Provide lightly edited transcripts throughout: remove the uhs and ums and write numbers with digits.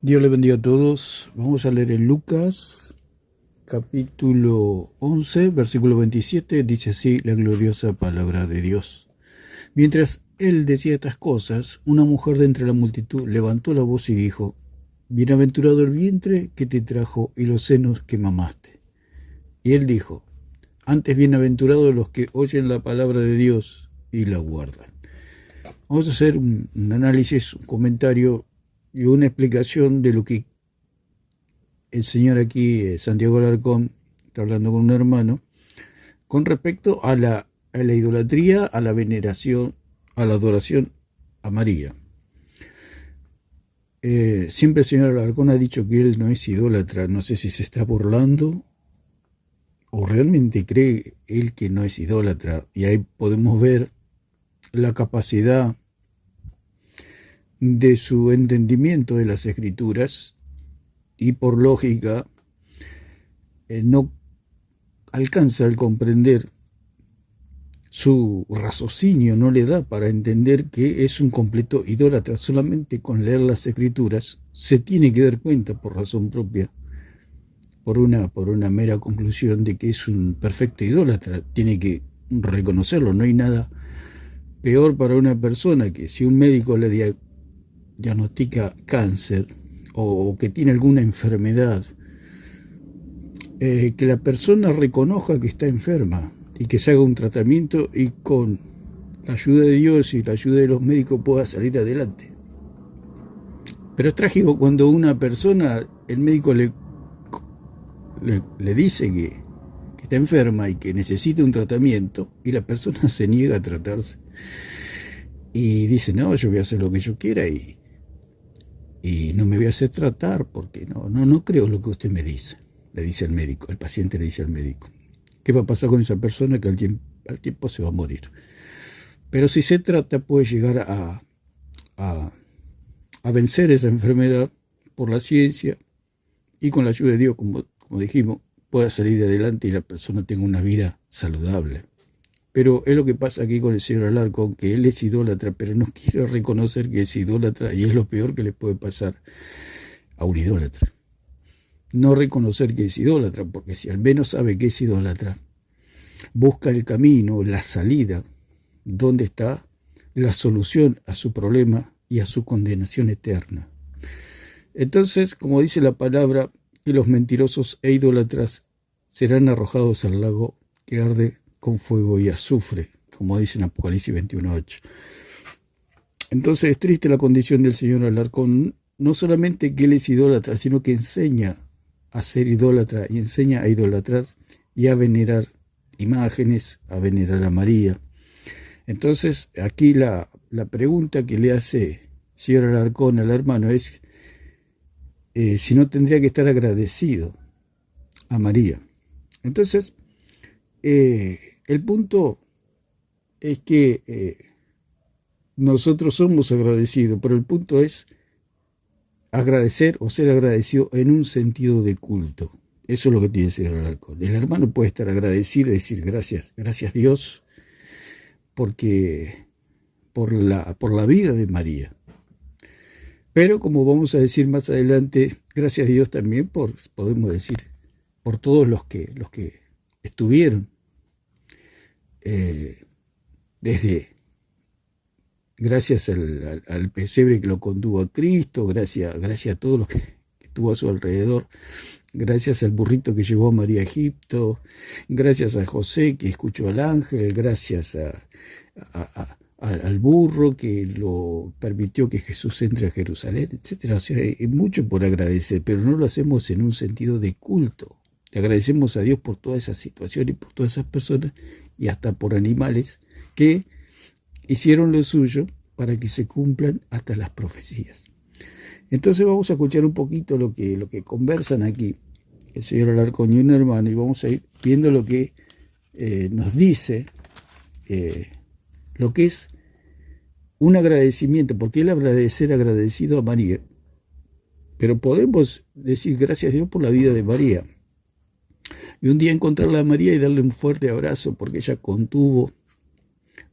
Dios le bendiga a todos. Vamos a leer en Lucas, capítulo 11, versículo 27. Dice así la gloriosa palabra de Dios. Mientras él decía estas cosas, una mujer de entre la multitud levantó la voz y dijo: Bienaventurado el vientre que te trajo y los senos que mamaste. Y él dijo: Antes bienaventurados los que oyen la palabra de Dios y la guardan. Vamos a hacer un análisis, un comentario y una explicación de lo que el señor aquí, Santiago Alarcón, está hablando con un hermano, con respecto a la idolatría, a la veneración, a la adoración a María. Siempre el señor Alarcón ha dicho que él no es idólatra. No sé si se está burlando o realmente cree él que no es idólatra. Y ahí podemos ver la capacidad de su entendimiento de las escrituras, y por lógica no alcanza al comprender, su raciocinio no le da para entender que es un completo idólatra. Solamente con leer las escrituras se tiene que dar cuenta por razón propia, por una mera conclusión de que es un perfecto idólatra. Tiene que reconocerlo. No hay nada peor para una persona que si un médico le diagnostica cáncer o que tiene alguna enfermedad, que la persona reconozca que está enferma y que se haga un tratamiento y con la ayuda de Dios y la ayuda de los médicos pueda salir adelante. Pero es trágico cuando una persona, el médico le dice que está enferma y que necesita un tratamiento y la persona se niega a tratarse y dice: no, yo voy a hacer lo que yo quiera y no me voy a hacer tratar porque no creo lo que usted me dice. Le dice el médico, el paciente le dice al médico. ¿Qué va a pasar con esa persona? Que al tiempo se va a morir. Pero si se trata, puede llegar a vencer esa enfermedad por la ciencia y con la ayuda de Dios, como dijimos, pueda salir adelante y la persona tenga una vida saludable. Pero es lo que pasa aquí con el señor Alarcón, que él es idólatra, pero no quiere reconocer que es idólatra, y es lo peor que le puede pasar a un idólatra. No reconocer que es idólatra, porque si al menos sabe que es idólatra, busca el camino, la salida, donde está la solución a su problema y a su condenación eterna. Entonces, como dice la palabra, que los mentirosos e idólatras serán arrojados al lago que arde con fuego y azufre, como dice en Apocalipsis 21:8. Entonces es triste la condición del señor Alarcón, no solamente que él es idólatra, sino que enseña a ser idólatra y enseña a idolatrar y a venerar imágenes, a venerar a María. Entonces aquí la pregunta que le hace el señor Alarcón al hermano es si no tendría que estar agradecido a María. Entonces el punto es que nosotros somos agradecidos, pero el punto es agradecer o ser agradecido en un sentido de culto. Eso es lo que tiene que ser el alcohol. El hermano puede estar agradecido y decir: gracias Dios, porque por la vida de María. Pero como vamos a decir más adelante, gracias a Dios también podemos decir, por todos los que estuvieron gracias al pesebre que lo condujo a Cristo, gracias a todos los que estuvo a su alrededor, gracias al burrito que llevó a María a Egipto, gracias a José que escuchó al ángel, gracias al burro que lo permitió que Jesús entre a Jerusalén, etc. O sea, hay mucho por agradecer, pero no lo hacemos en un sentido de culto. Le agradecemos a Dios por toda esa situación y por todas esas personas y hasta por animales que hicieron lo suyo para que se cumplan hasta las profecías. Entonces vamos a escuchar un poquito lo que conversan aquí el señor Alarcón y un hermano, y vamos a ir viendo lo que nos dice lo que es un agradecimiento, porque él habla de ser agradecido a María, pero podemos decir gracias a Dios por la vida de María. Y un día encontrarla a María y darle un fuerte abrazo, porque ella contuvo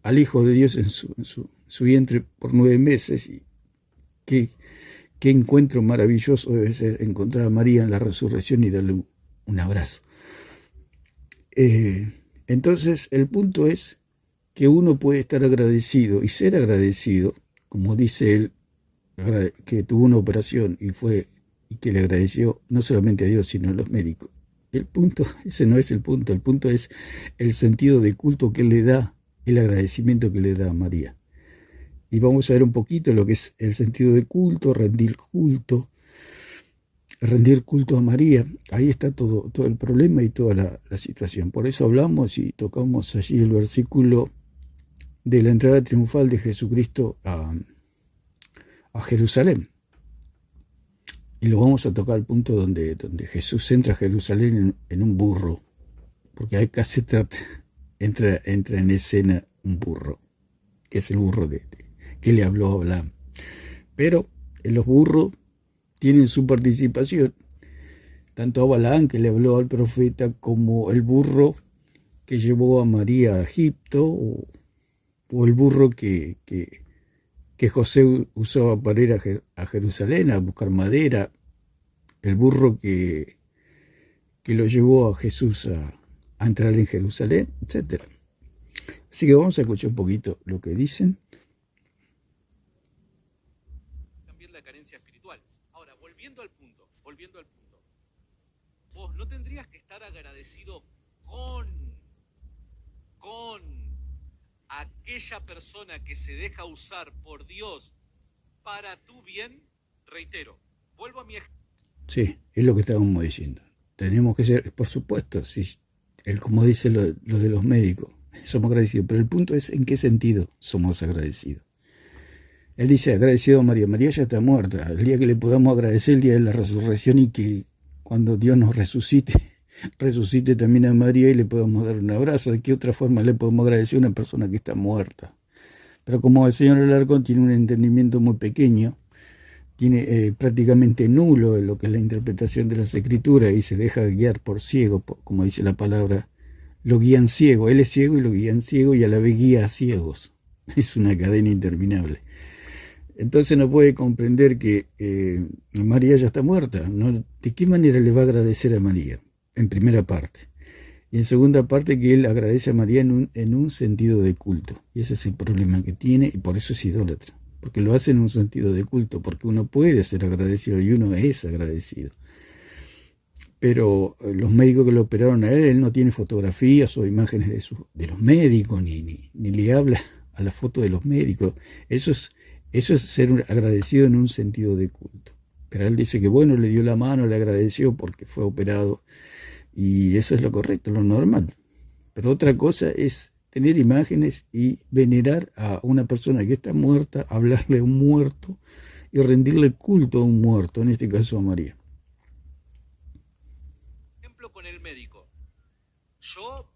al Hijo de Dios en su vientre por 9 meses, y qué encuentro maravilloso debe ser encontrar a María en la resurrección y darle un abrazo. Entonces el punto es que uno puede estar agradecido y ser agradecido, como dice él, que tuvo una operación y que le agradeció no solamente a Dios, sino a los médicos. El punto, ese no es el punto es el sentido de culto que él le da, el agradecimiento que le da a María. Y vamos a ver un poquito lo que es el sentido de culto, rendir culto a María. Ahí está todo el problema y toda la situación. Por eso hablamos y tocamos allí el versículo de la entrada triunfal de Jesucristo a Jerusalén. Y lo vamos a tocar al punto donde Jesús entra a Jerusalén en un burro, porque hay casi entra en escena un burro, que es el burro que le habló a Balaam. Pero los burros tienen su participación, tanto a Balaam, que le habló al profeta, como el burro que llevó a María a Egipto, o el burro que José usaba para ir a Jerusalén a buscar madera, el burro que lo llevó a Jesús a entrar en Jerusalén, etc. Así que vamos a escuchar un poquito lo que dicen. También la carencia espiritual. Ahora, volviendo al punto, vos no tendrías que estar agradecido con aquella persona que se deja usar por Dios para tu bien. Reitero, vuelvo a mi ejemplo. Sí, es lo que estábamos diciendo. Tenemos que ser, por supuesto, si como dice lo de los médicos, somos agradecidos, pero el punto es en qué sentido somos agradecidos. Él dice, agradecido a María. María ya está muerta. El día que le podamos agradecer, el día de la resurrección, y que cuando Dios nos resucite también a María y le podamos dar un abrazo. ¿De qué otra forma le podemos agradecer a una persona que está muerta? Pero como el señor Alarcón tiene un entendimiento muy pequeño, tiene prácticamente nulo en lo que es la interpretación de las escrituras y se deja guiar por ciego, como dice la palabra, lo guían ciego. Él es ciego y lo guían ciego y a la vez guía a ciegos. Es una cadena interminable. Entonces no puede comprender que María ya está muerta, ¿no? ¿De qué manera le va a agradecer a María? En primera parte. Y en segunda parte, que él agradece a María en un sentido de culto. Y ese es el problema que tiene, y por eso es idólatra. Porque lo hace en un sentido de culto, porque uno puede ser agradecido y uno es agradecido. Pero los médicos que lo operaron a él no tiene fotografías o imágenes de los médicos, ni le habla a la foto de los médicos. Eso es ser agradecido en un sentido de culto. Pero él dice que bueno, le dio la mano, le agradeció porque fue operado. Y eso es lo correcto, lo normal. Pero otra cosa es tener imágenes y venerar a una persona que está muerta, hablarle a un muerto y rendirle culto a un muerto, en este caso a María. Ejemplo con el médico. Yo,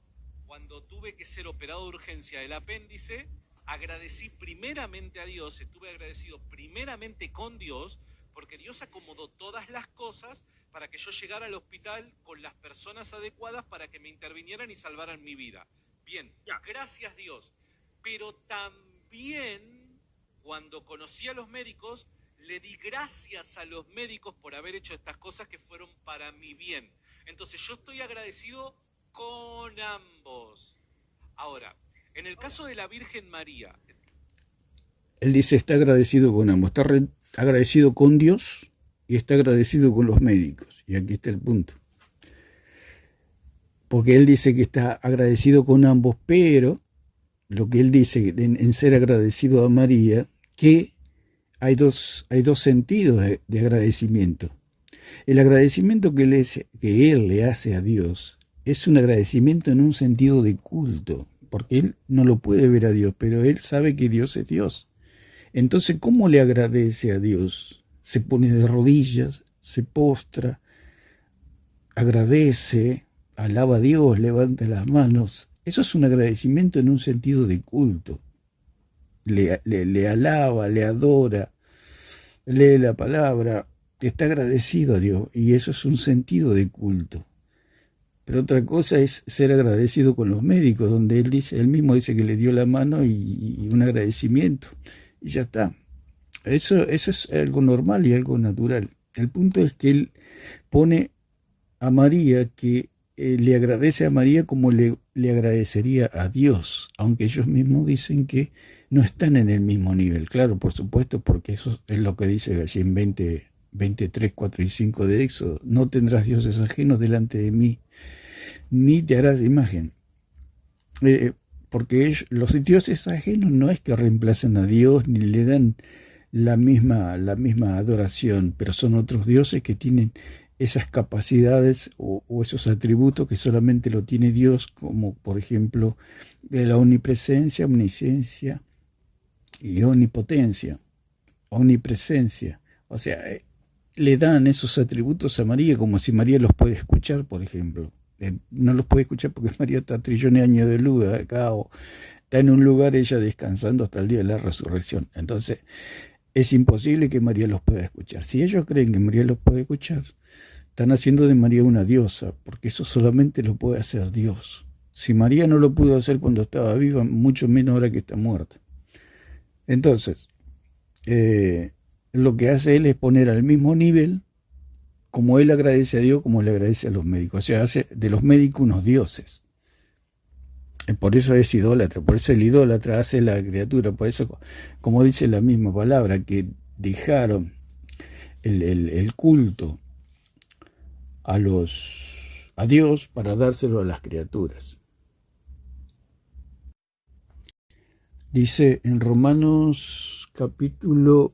cuando tuve que ser operado de urgencia del apéndice, agradecí primeramente a Dios, estuve agradecido primeramente con Dios, porque Dios acomodó todas las cosas para que yo llegara al hospital con las personas adecuadas para que me intervinieran y salvaran mi vida. Bien, gracias Dios. Pero también, cuando conocí a los médicos, le di gracias a los médicos por haber hecho estas cosas que fueron para mi bien. Entonces yo estoy agradecido con ambos. Ahora, en el caso de la Virgen María, él dice, está agradecido con ambos. Está agradecido con Dios y está agradecido con los médicos. Y aquí está el punto. Porque él dice que está agradecido con ambos, pero lo que él dice en ser agradecido a María, que hay dos sentidos de agradecimiento. El agradecimiento que él le hace a Dios es un agradecimiento en un sentido de culto, porque él no lo puede ver a Dios, pero él sabe que Dios es Dios. Entonces, ¿cómo le agradece a Dios? Se pone de rodillas, se postra, agradece, alaba a Dios, levanta las manos. Eso es un agradecimiento en un sentido de culto. Le alaba, le adora, lee la palabra, está agradecido a Dios, y eso es un sentido de culto. Pero otra cosa es ser agradecido con los médicos, donde él mismo dice que le dio la mano y un agradecimiento, y ya está. Eso es algo normal y algo natural. El punto es que él pone a María, que le agradece a María como le agradecería a Dios, aunque ellos mismos dicen que no están en el mismo nivel. Claro, por supuesto, porque eso es lo que dice allí en 23, 4 y 5 de Éxodo. No tendrás dioses ajenos delante de mí, ni te harás imagen. Porque los dioses ajenos no es que reemplacen a Dios ni le dan la misma adoración, pero son otros dioses que tienen esas capacidades o esos atributos que solamente lo tiene Dios, como por ejemplo de la omnipresencia, omnisciencia y omnipotencia, omnipresencia. O sea, le dan esos atributos a María como si María los puede escuchar, por ejemplo. No los puede escuchar porque María está a trillones de años de luz acá, o está en un lugar ella descansando hasta el día de la resurrección. Entonces, es imposible que María los pueda escuchar. Si ellos creen que María los puede escuchar, están haciendo de María una diosa, porque eso solamente lo puede hacer Dios. Si María no lo pudo hacer cuando estaba viva, mucho menos ahora que está muerta. Entonces, lo que hace él es poner al mismo nivel, como él agradece a Dios, como le agradece a los médicos. O sea, hace de los médicos unos dioses. Por eso es idólatra, por eso el idólatra hace la criatura, por eso, como dice la misma palabra, que dejaron el culto a Dios para dárselo a las criaturas. Dice en Romanos capítulo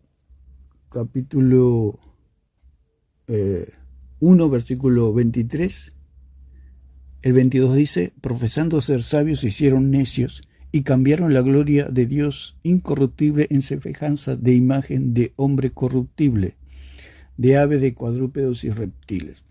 1, versículo 23, el 22 dice: profesando ser sabios se hicieron necios y cambiaron la gloria de Dios incorruptible en semejanza de imagen de hombre corruptible, de aves, de cuadrúpedos y reptiles.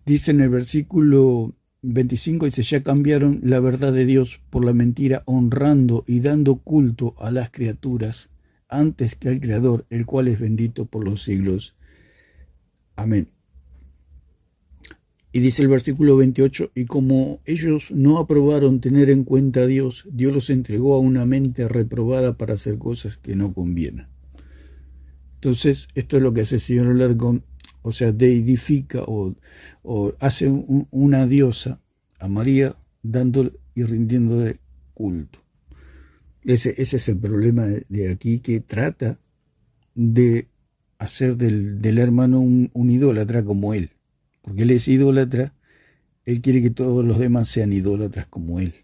Dice en el versículo 25, dice: ya cambiaron la verdad de Dios por la mentira, honrando y dando culto a las criaturas antes que al Creador, el cual es bendito por los siglos. Amén. Y dice el versículo 28, y como ellos no aprobaron tener en cuenta a Dios, Dios los entregó a una mente reprobada para hacer cosas que no convienen. Entonces, esto es lo que hace el señor Alarcón, o sea, deidifica o hace una diosa a María, dándole y rindiéndole culto. Ese es el problema de aquí, que trata de hacer del hermano un idólatra como él. Porque él es idólatra, él quiere que todos los demás sean idólatras como él.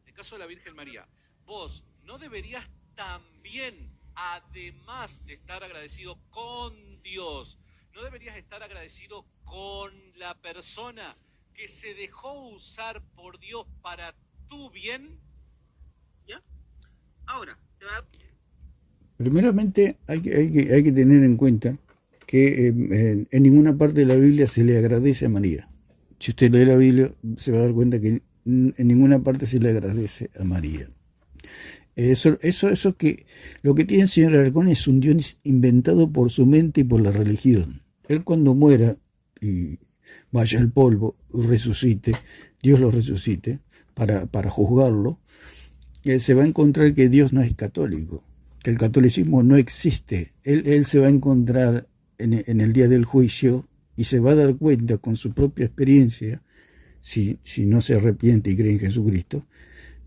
En el caso de la Virgen María, vos no deberías también, además de estar agradecido con Dios, no deberías estar agradecido con la persona que se dejó usar por Dios para tu bien. ¿Ya? Ahora, te va a... Primeramente hay que tener en cuenta que en ninguna parte de la Biblia se le agradece a María. Si usted lee la Biblia se va a dar cuenta que en ninguna parte se le agradece a María. Eso que lo que tiene el señor Alarcón es un Dios inventado por su mente y por la religión. Él, cuando muera y vaya al polvo, resucite, Dios lo resucite para juzgarlo, se va a encontrar que Dios no es católico, que el catolicismo no existe. Él se va a encontrar en el día del juicio y se va a dar cuenta con su propia experiencia, si no se arrepiente y cree en Jesucristo,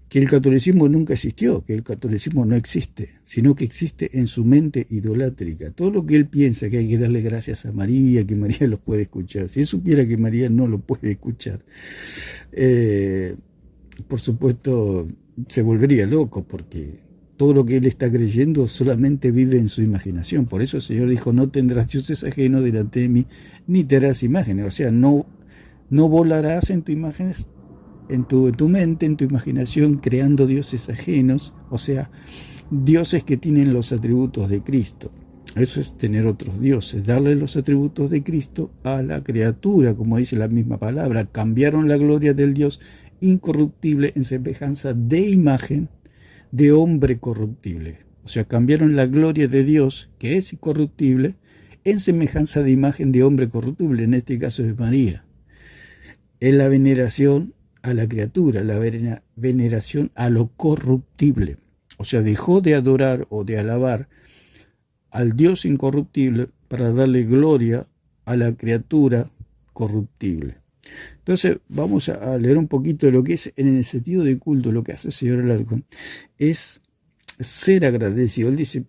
que el catolicismo nunca existió, que el catolicismo no existe, sino que existe en su mente idolátrica. Todo lo que él piensa que hay que darle gracias a María, que María los puede escuchar, si él supiera que María no lo puede escuchar, por supuesto se volvería loco, porque todo lo que él está creyendo solamente vive en su imaginación. Por eso el Señor dijo: no tendrás dioses ajenos delante de mí, ni te harás imágenes. O sea, no volarás en tu imágenes, en tu mente, en tu imaginación, creando dioses ajenos, o sea, dioses que tienen los atributos de Cristo. Eso es tener otros dioses, darle los atributos de Cristo a la criatura, como dice la misma palabra. Cambiaron la gloria del Dios incorruptible en semejanza de imagen de hombre corruptible. O sea, cambiaron la gloria de Dios, que es incorruptible, en semejanza de imagen de hombre corruptible, en este caso de María. Es la veneración a la criatura, la veneración a lo corruptible. O sea, dejó de adorar o de alabar al Dios incorruptible para darle gloria a la criatura corruptible. Entonces vamos a leer un poquito de lo que es en el sentido de culto, lo que hace el señor Alarcón, es ser agradecido. Él dice,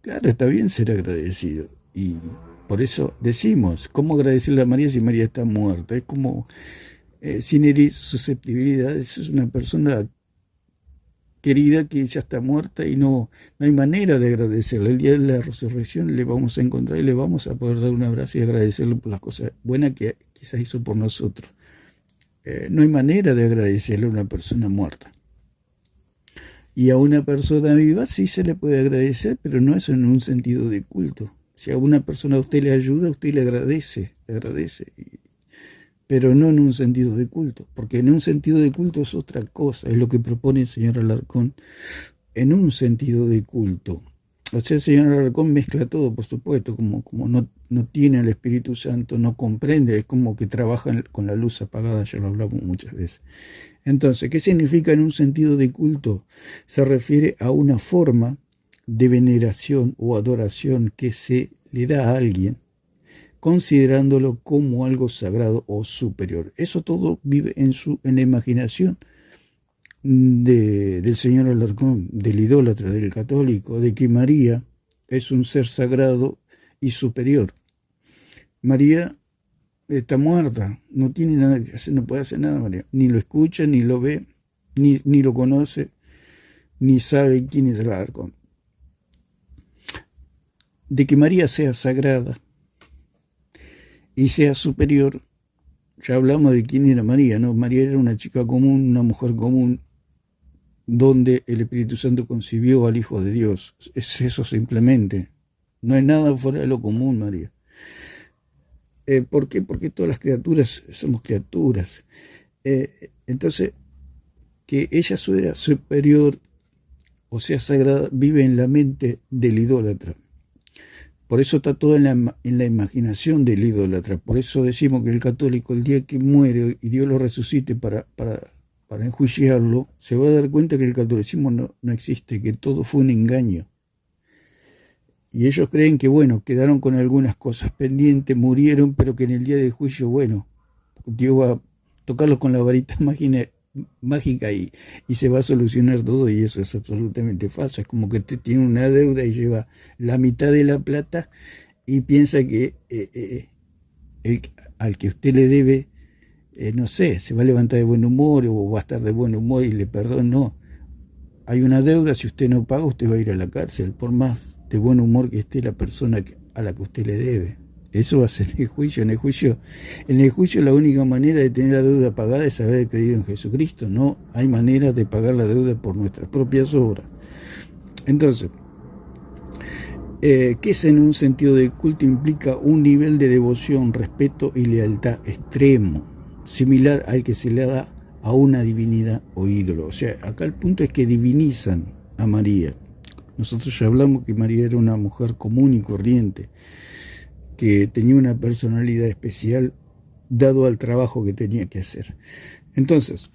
claro, está bien ser agradecido, y por eso decimos, ¿cómo agradecerle a María si María está muerta? Es como, sin herir susceptibilidades, es una persona querida que ya está muerta y no hay manera de agradecerle. El día de la resurrección le vamos a encontrar y le vamos a poder dar un abrazo y agradecerle por las cosas buenas que quizás hizo por nosotros. No hay manera de agradecerle a una persona muerta. Y a una persona viva sí se le puede agradecer, pero no es en un sentido de culto. Si a una persona a usted le ayuda, usted le agradece, pero no en un sentido de culto, porque en un sentido de culto es otra cosa, es lo que propone el señor Alarcón, en un sentido de culto. O sea, el señor Alarcón mezcla todo, por supuesto, como no tiene al Espíritu Santo, no comprende, es como que trabaja con la luz apagada, ya lo hablamos muchas veces. Entonces, ¿qué significa en un sentido de culto? Se refiere a una forma de veneración o adoración que se le da a alguien, considerándolo como algo sagrado o superior. Eso todo vive en la imaginación del señor Alarcón, del idólatra, del católico, de que María es un ser sagrado y superior. María está muerta, no tiene nada que hacer, no puede hacer nada María, ni lo escucha, ni lo ve, ni lo conoce, ni sabe quién es el Alarcón. De que María sea sagrada y sea superior, ya hablamos de quién era María, ¿no? María era una chica común, una mujer común, donde el Espíritu Santo concibió al Hijo de Dios. Es eso simplemente. No hay nada fuera de lo común, María. ¿Por qué? Porque todas las criaturas somos criaturas. Entonces, que ella sea superior, o sea sagrada, vive en la mente del idólatra. Por eso está todo en la imaginación del idólatra. Por eso decimos que el católico, el día que muere y Dios lo resucite para enjuiciarlo, se va a dar cuenta que el catolicismo no existe, que todo fue un engaño. Y ellos creen que, bueno, quedaron con algunas cosas pendientes, murieron, pero que en el día del juicio, bueno, Dios va a tocarlos con la varita mágica y se va a solucionar todo, y eso es absolutamente falso. Es como que usted tiene una deuda y lleva la mitad de la plata y piensa que al que usted le debe, no sé, se va a levantar de buen humor o va a estar de buen humor y le perdona. No, hay una deuda, si usted no paga, usted va a ir a la cárcel, por más de buen humor que esté la persona a la que usted le debe. Eso va a ser en el juicio. En el juicio la única manera de tener la deuda pagada es haber creído en Jesucristo. No hay manera de pagar la deuda por nuestras propias obras. Entonces, ¿qué es en un sentido de culto? Implica un nivel de devoción, respeto y lealtad extremo, similar al que se le da a una divinidad o ídolo. O sea, acá el punto es que divinizan a María. Nosotros ya hablamos que María era una mujer común y corriente, que tenía una personalidad especial dado al trabajo que tenía que hacer. Entonces,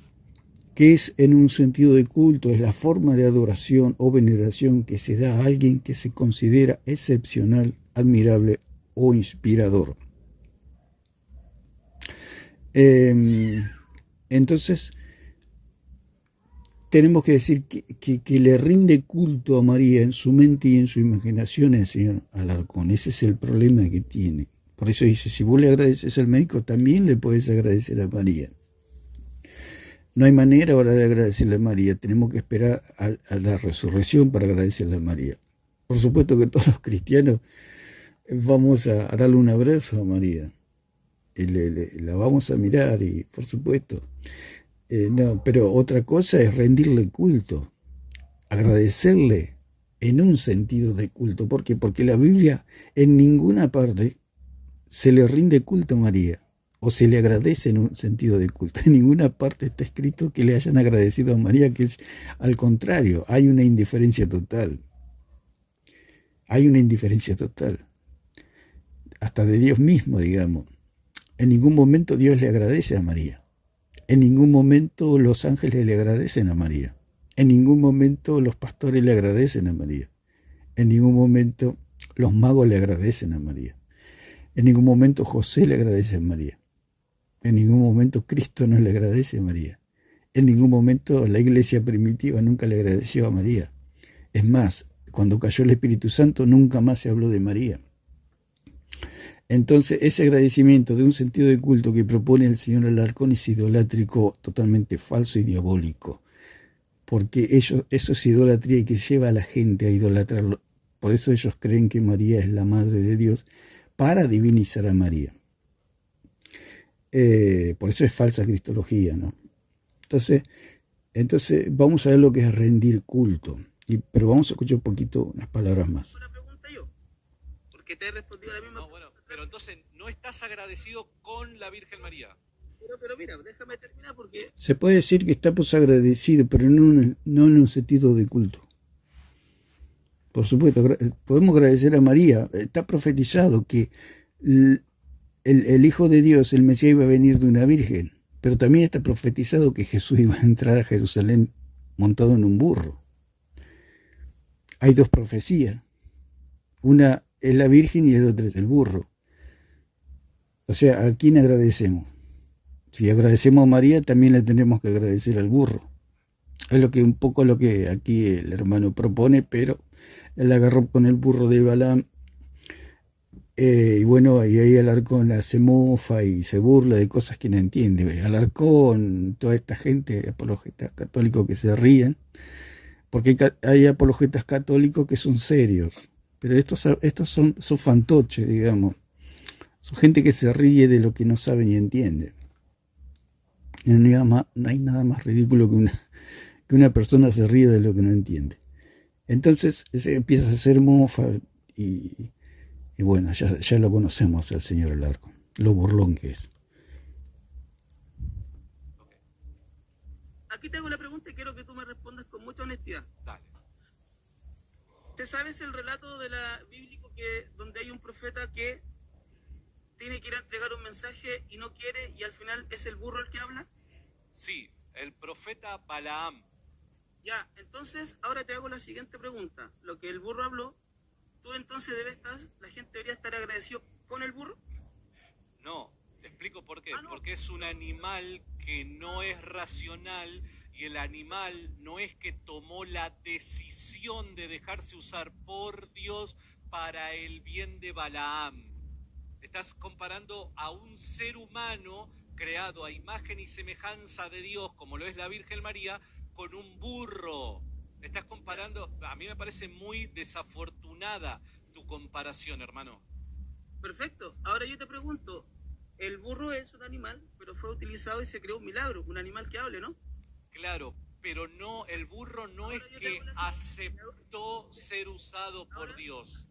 ¿qué es en un sentido de culto? Es la forma de adoración o veneración que se da a alguien que se considera excepcional, admirable o inspirador. Entonces, tenemos que decir que le rinde culto a María en su mente y en su imaginación el señor Alarcón. Ese es el problema que tiene. Por eso dice, si vos le agradeces al médico, también le podés agradecer a María. No hay manera ahora de agradecerle a María. Tenemos que esperar a la resurrección para agradecerle a María. Por supuesto que todos los cristianos vamos a darle un abrazo a María. La vamos a mirar y, por supuesto... no, pero otra cosa es rendirle culto, agradecerle en un sentido de culto. ¿Por qué? Porque la Biblia en ninguna parte se le rinde culto a María o se le agradece en un sentido de culto. En ninguna parte está escrito que le hayan agradecido a María, que es al contrario, hay una indiferencia total. Hay una indiferencia total, hasta de Dios mismo, digamos. En ningún momento Dios le agradece a María. En ningún momento los ángeles le agradecen a María. En ningún momento los pastores le agradecen a María. En ningún momento los magos le agradecen a María. En ningún momento José le agradece a María. En ningún momento Cristo no le agradece a María. En ningún momento la iglesia primitiva nunca le agradeció a María. Es más, cuando cayó el Espíritu Santo nunca más se habló de María. Entonces ese agradecimiento de un sentido de culto que propone el señor Alarcón es idolátrico, totalmente falso y diabólico. Porque eso es idolatría y que lleva a la gente a idolatrarlo. Por eso ellos creen que María es la Madre de Dios para divinizar a María. Por eso es falsa cristología, ¿no? Entonces vamos a ver lo que es rendir culto. Pero vamos a escuchar un poquito unas palabras más. Una pregunta yo, porque te he respondido la misma. No, bueno, pero entonces no estás agradecido con la Virgen María. Pero mira, déjame terminar porque... Se puede decir que estamos agradecidos, pero no en un sentido de culto. Por supuesto, podemos agradecer a María. Está profetizado que el Hijo de Dios, el Mesías, iba a venir de una virgen. Pero también está profetizado que Jesús iba a entrar a Jerusalén montado en un burro. Hay dos profecías. Una es la virgen y la otra es el burro. O sea, ¿a quién agradecemos? Si agradecemos a María, también le tenemos que agradecer al burro. Es un poco lo que aquí el hermano propone, pero él agarró con el burro de Balaam. Y bueno, y ahí Alarcón se mofa y se burla de cosas que no entiende. Alarcón, toda esta gente, apologetas católicos que se ríen, porque hay apologetas católicos que son serios, pero estos son fantoches, digamos. Son gente que se ríe de lo que no sabe ni entiende. No hay nada más ridículo que una persona se ríe de lo que no entiende. Entonces empieza a hacer mofa y bueno, ya lo conocemos al señor Alarcón, lo burlón que es. Aquí te hago la pregunta y quiero que tú me respondas con mucha honestidad. Dale. ¿Te sabes el relato de la bíblico donde hay un profeta que tiene que ir a entregar un mensaje y no quiere y al final es el burro el que habla? Sí, el profeta Balaam. Ya, entonces ahora te hago la siguiente pregunta. Lo que el burro habló, ¿tú entonces la gente debería estar agradecido con el burro? No, te explico por qué. No. Porque es un animal que no es racional y el animal no es que tomó la decisión de dejarse usar por Dios para el bien de Balaam. Estás comparando a un ser humano creado a imagen y semejanza de Dios, como lo es la Virgen María, con un burro. Estás comparando, a mí me parece muy desafortunada tu comparación, hermano. Perfecto. Ahora yo te pregunto, el burro es un animal, pero fue utilizado y se creó un milagro, un animal que hable, ¿no? Claro, pero no, el burro no es que aceptó ser usado por Dios.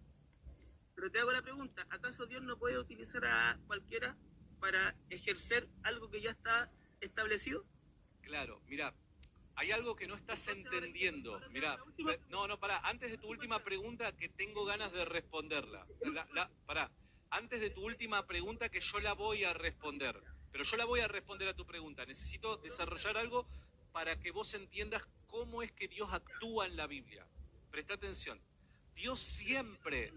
Pero te hago la pregunta, ¿acaso Dios no puede utilizar a cualquiera para ejercer algo que ya está establecido? Claro, mira, hay algo que no estás entendiendo. Mira, pará, antes de tu última pregunta que tengo ganas de responderla. Pará, antes de tu última pregunta que yo la voy a responder. Pero yo la voy a responder a tu pregunta. Necesito desarrollar algo para que vos entiendas cómo es que Dios actúa en la Biblia. Presta atención. Dios siempre...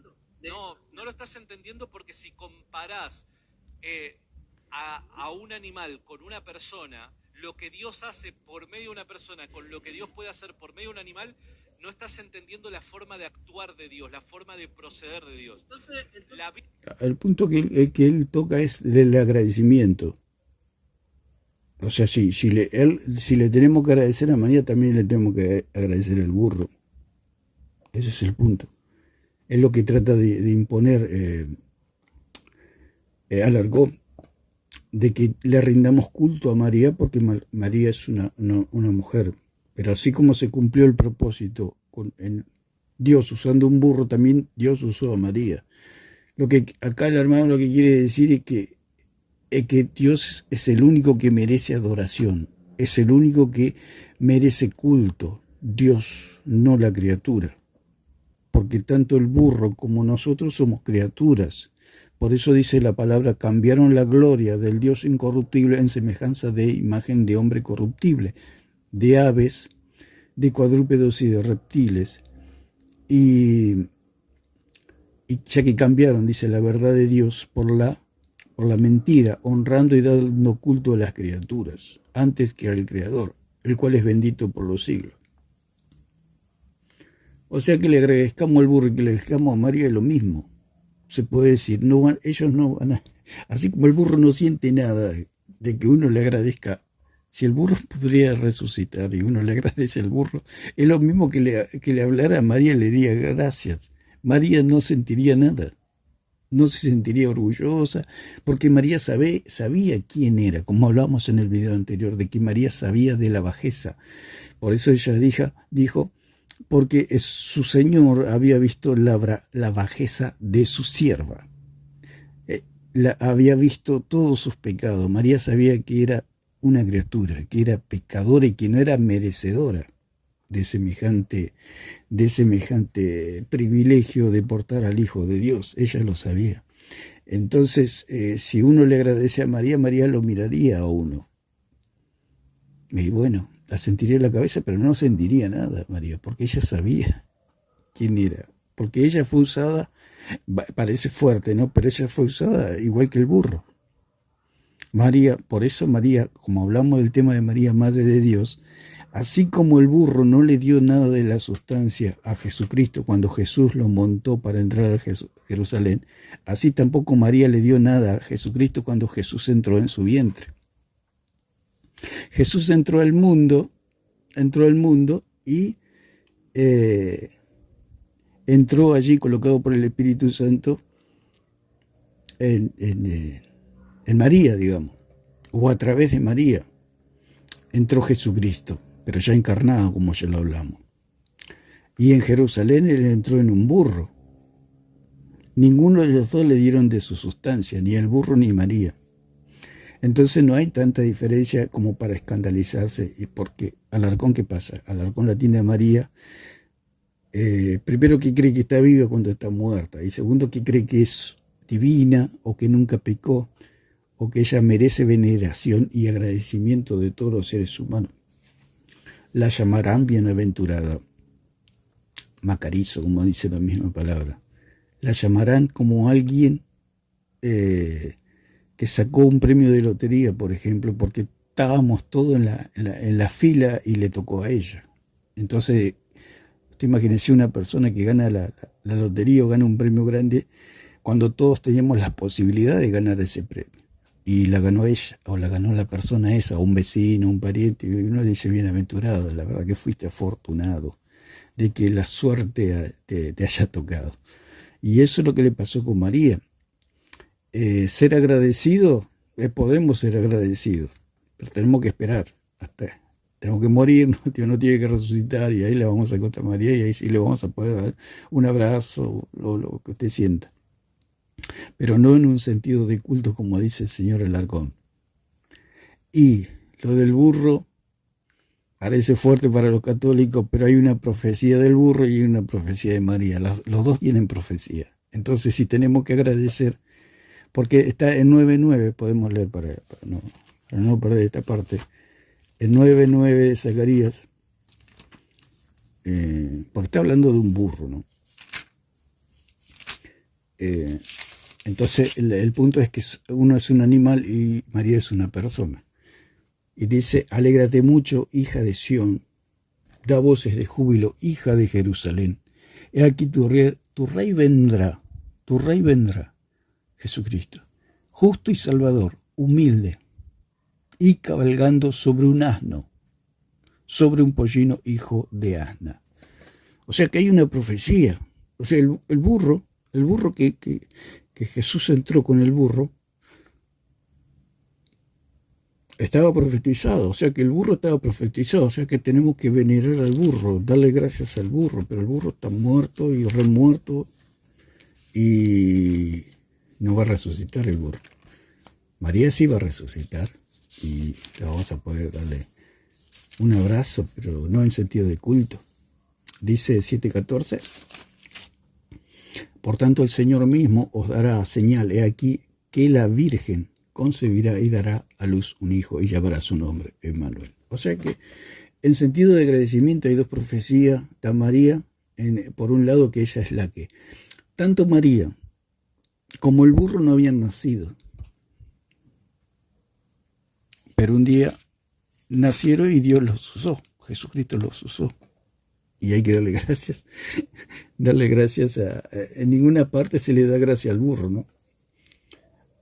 No lo estás entendiendo porque si comparás a un animal con una persona, lo que Dios hace por medio de una persona con lo que Dios puede hacer por medio de un animal, no estás entendiendo la forma de actuar de Dios, la forma de proceder de Dios. El punto que él toca es del agradecimiento. O sea, si le tenemos que agradecer a María, también le tenemos que agradecer al burro. Ese es el punto. Es lo que trata de imponer Alarcón, de que le rindamos culto a María, porque María es una mujer. Pero así como se cumplió el propósito en Dios usando un burro, también Dios usó a María. Lo que acá el hermano lo que quiere decir es que Dios es el único que merece adoración, es el único que merece culto, Dios, no la criatura. Porque tanto el burro como nosotros somos criaturas, Por eso dice la palabra, cambiaron la gloria del Dios incorruptible en semejanza de imagen de hombre corruptible, de aves, de cuadrúpedos y de reptiles. Y ya que cambiaron, dice, la verdad de Dios por la mentira, honrando y dando culto a las criaturas, antes que al Creador, el cual es bendito por los siglos. O sea que le agradezcamos al burro y que le agradezcamos a María es lo mismo. Se puede decir, ellos no van a... Así como el burro no siente nada de que uno le agradezca, si el burro podría resucitar y uno le agradece al burro, es lo mismo que le hablara a María y le diga gracias. María no sentiría nada, no se sentiría orgullosa, porque María sabía quién era, como hablábamos en el video anterior, de que María sabía de la bajeza. Por eso ella dijo, porque su Señor había visto la bajeza de su sierva. Había visto todos sus pecados. María sabía que era una criatura, que era pecadora y que no era merecedora de semejante privilegio de portar al Hijo de Dios. Ella lo sabía. Entonces, si uno le agradece a María, María lo miraría a uno. Y bueno, la sentiría en la cabeza, pero no sentiría nada, María, porque ella sabía quién era. Porque ella fue usada, parece fuerte, ¿no? Pero ella fue usada igual que el burro. María, por eso María, como hablamos del tema de María, Madre de Dios, así como el burro no le dio nada de la sustancia a Jesucristo cuando Jesús lo montó para entrar a Jerusalén, así tampoco María le dio nada a Jesucristo cuando Jesús entró en su vientre. Jesús entró al mundo y entró allí colocado por el Espíritu Santo en María, digamos, o a través de María. Entró Jesucristo, pero ya encarnado, como ya lo hablamos. Y en Jerusalén él entró en un burro. Ninguno de los dos le dieron de su sustancia, ni el burro ni María. Entonces no hay tanta diferencia como para escandalizarse, y porque Alarcón, ¿qué pasa? Alarcón la tiene a María, primero que cree que está viva cuando está muerta, y segundo que cree que es divina o que nunca pecó, o que ella merece veneración y agradecimiento de todos los seres humanos. La llamarán bienaventurada, Macarizo, como dice la misma palabra. La llamarán como alguien que sacó un premio de lotería, por ejemplo, porque estábamos todos en la fila y le tocó a ella. Entonces, usted imagínese una persona que gana la lotería o gana un premio grande cuando todos teníamos la posibilidad de ganar ese premio. Y la ganó ella, o la ganó la persona esa, o un vecino, un pariente, y uno dice, bienaventurado, la verdad que fuiste afortunado de que la suerte te haya tocado. Y eso es lo que le pasó con María. Ser agradecido, podemos ser agradecidos, pero tenemos que esperar, tenemos que morir, Dios no tiene que resucitar, y ahí le vamos a encontrar a María, y ahí sí le vamos a poder dar un abrazo, lo que usted sienta. Pero no en un sentido de culto, como dice el señor Alarcón. Y lo del burro parece fuerte para los católicos, pero hay una profecía del burro y hay una profecía de María. Los dos tienen profecía. Entonces, si tenemos que agradecer, porque está en 9:9, podemos leer para no perder esta parte. En 9:9 de Zacarías, porque está hablando de un burro, ¿no? Entonces, el punto es que uno es un animal y María es una persona. Y dice, alégrate mucho, hija de Sión, da voces de júbilo, hija de Jerusalén. He aquí tu rey vendrá, Jesucristo, justo y salvador, humilde, y cabalgando sobre un asno, sobre un pollino hijo de asna. O sea que hay una profecía. O sea, el burro que Jesús entró con el burro, estaba profetizado, o sea que el burro estaba profetizado, o sea que tenemos que venerar al burro, darle gracias al burro, pero el burro está muerto y remuerto y no va a resucitar el burro. María sí va a resucitar y le vamos a poder darle un abrazo, pero no en sentido de culto. Dice 7:14, Por tanto, el Señor mismo os dará señal, he aquí que la Virgen concebirá y dará a luz un hijo y llamará su nombre Emmanuel. O sea que en sentido de agradecimiento hay dos profecías. Está María, por un lado, que ella es la que, tanto María como el burro no habían nacido, pero un día nacieron y Dios los usó, Jesucristo los usó. Y hay que darle gracias. Darle gracias en ninguna parte se le da gracia al burro, ¿no?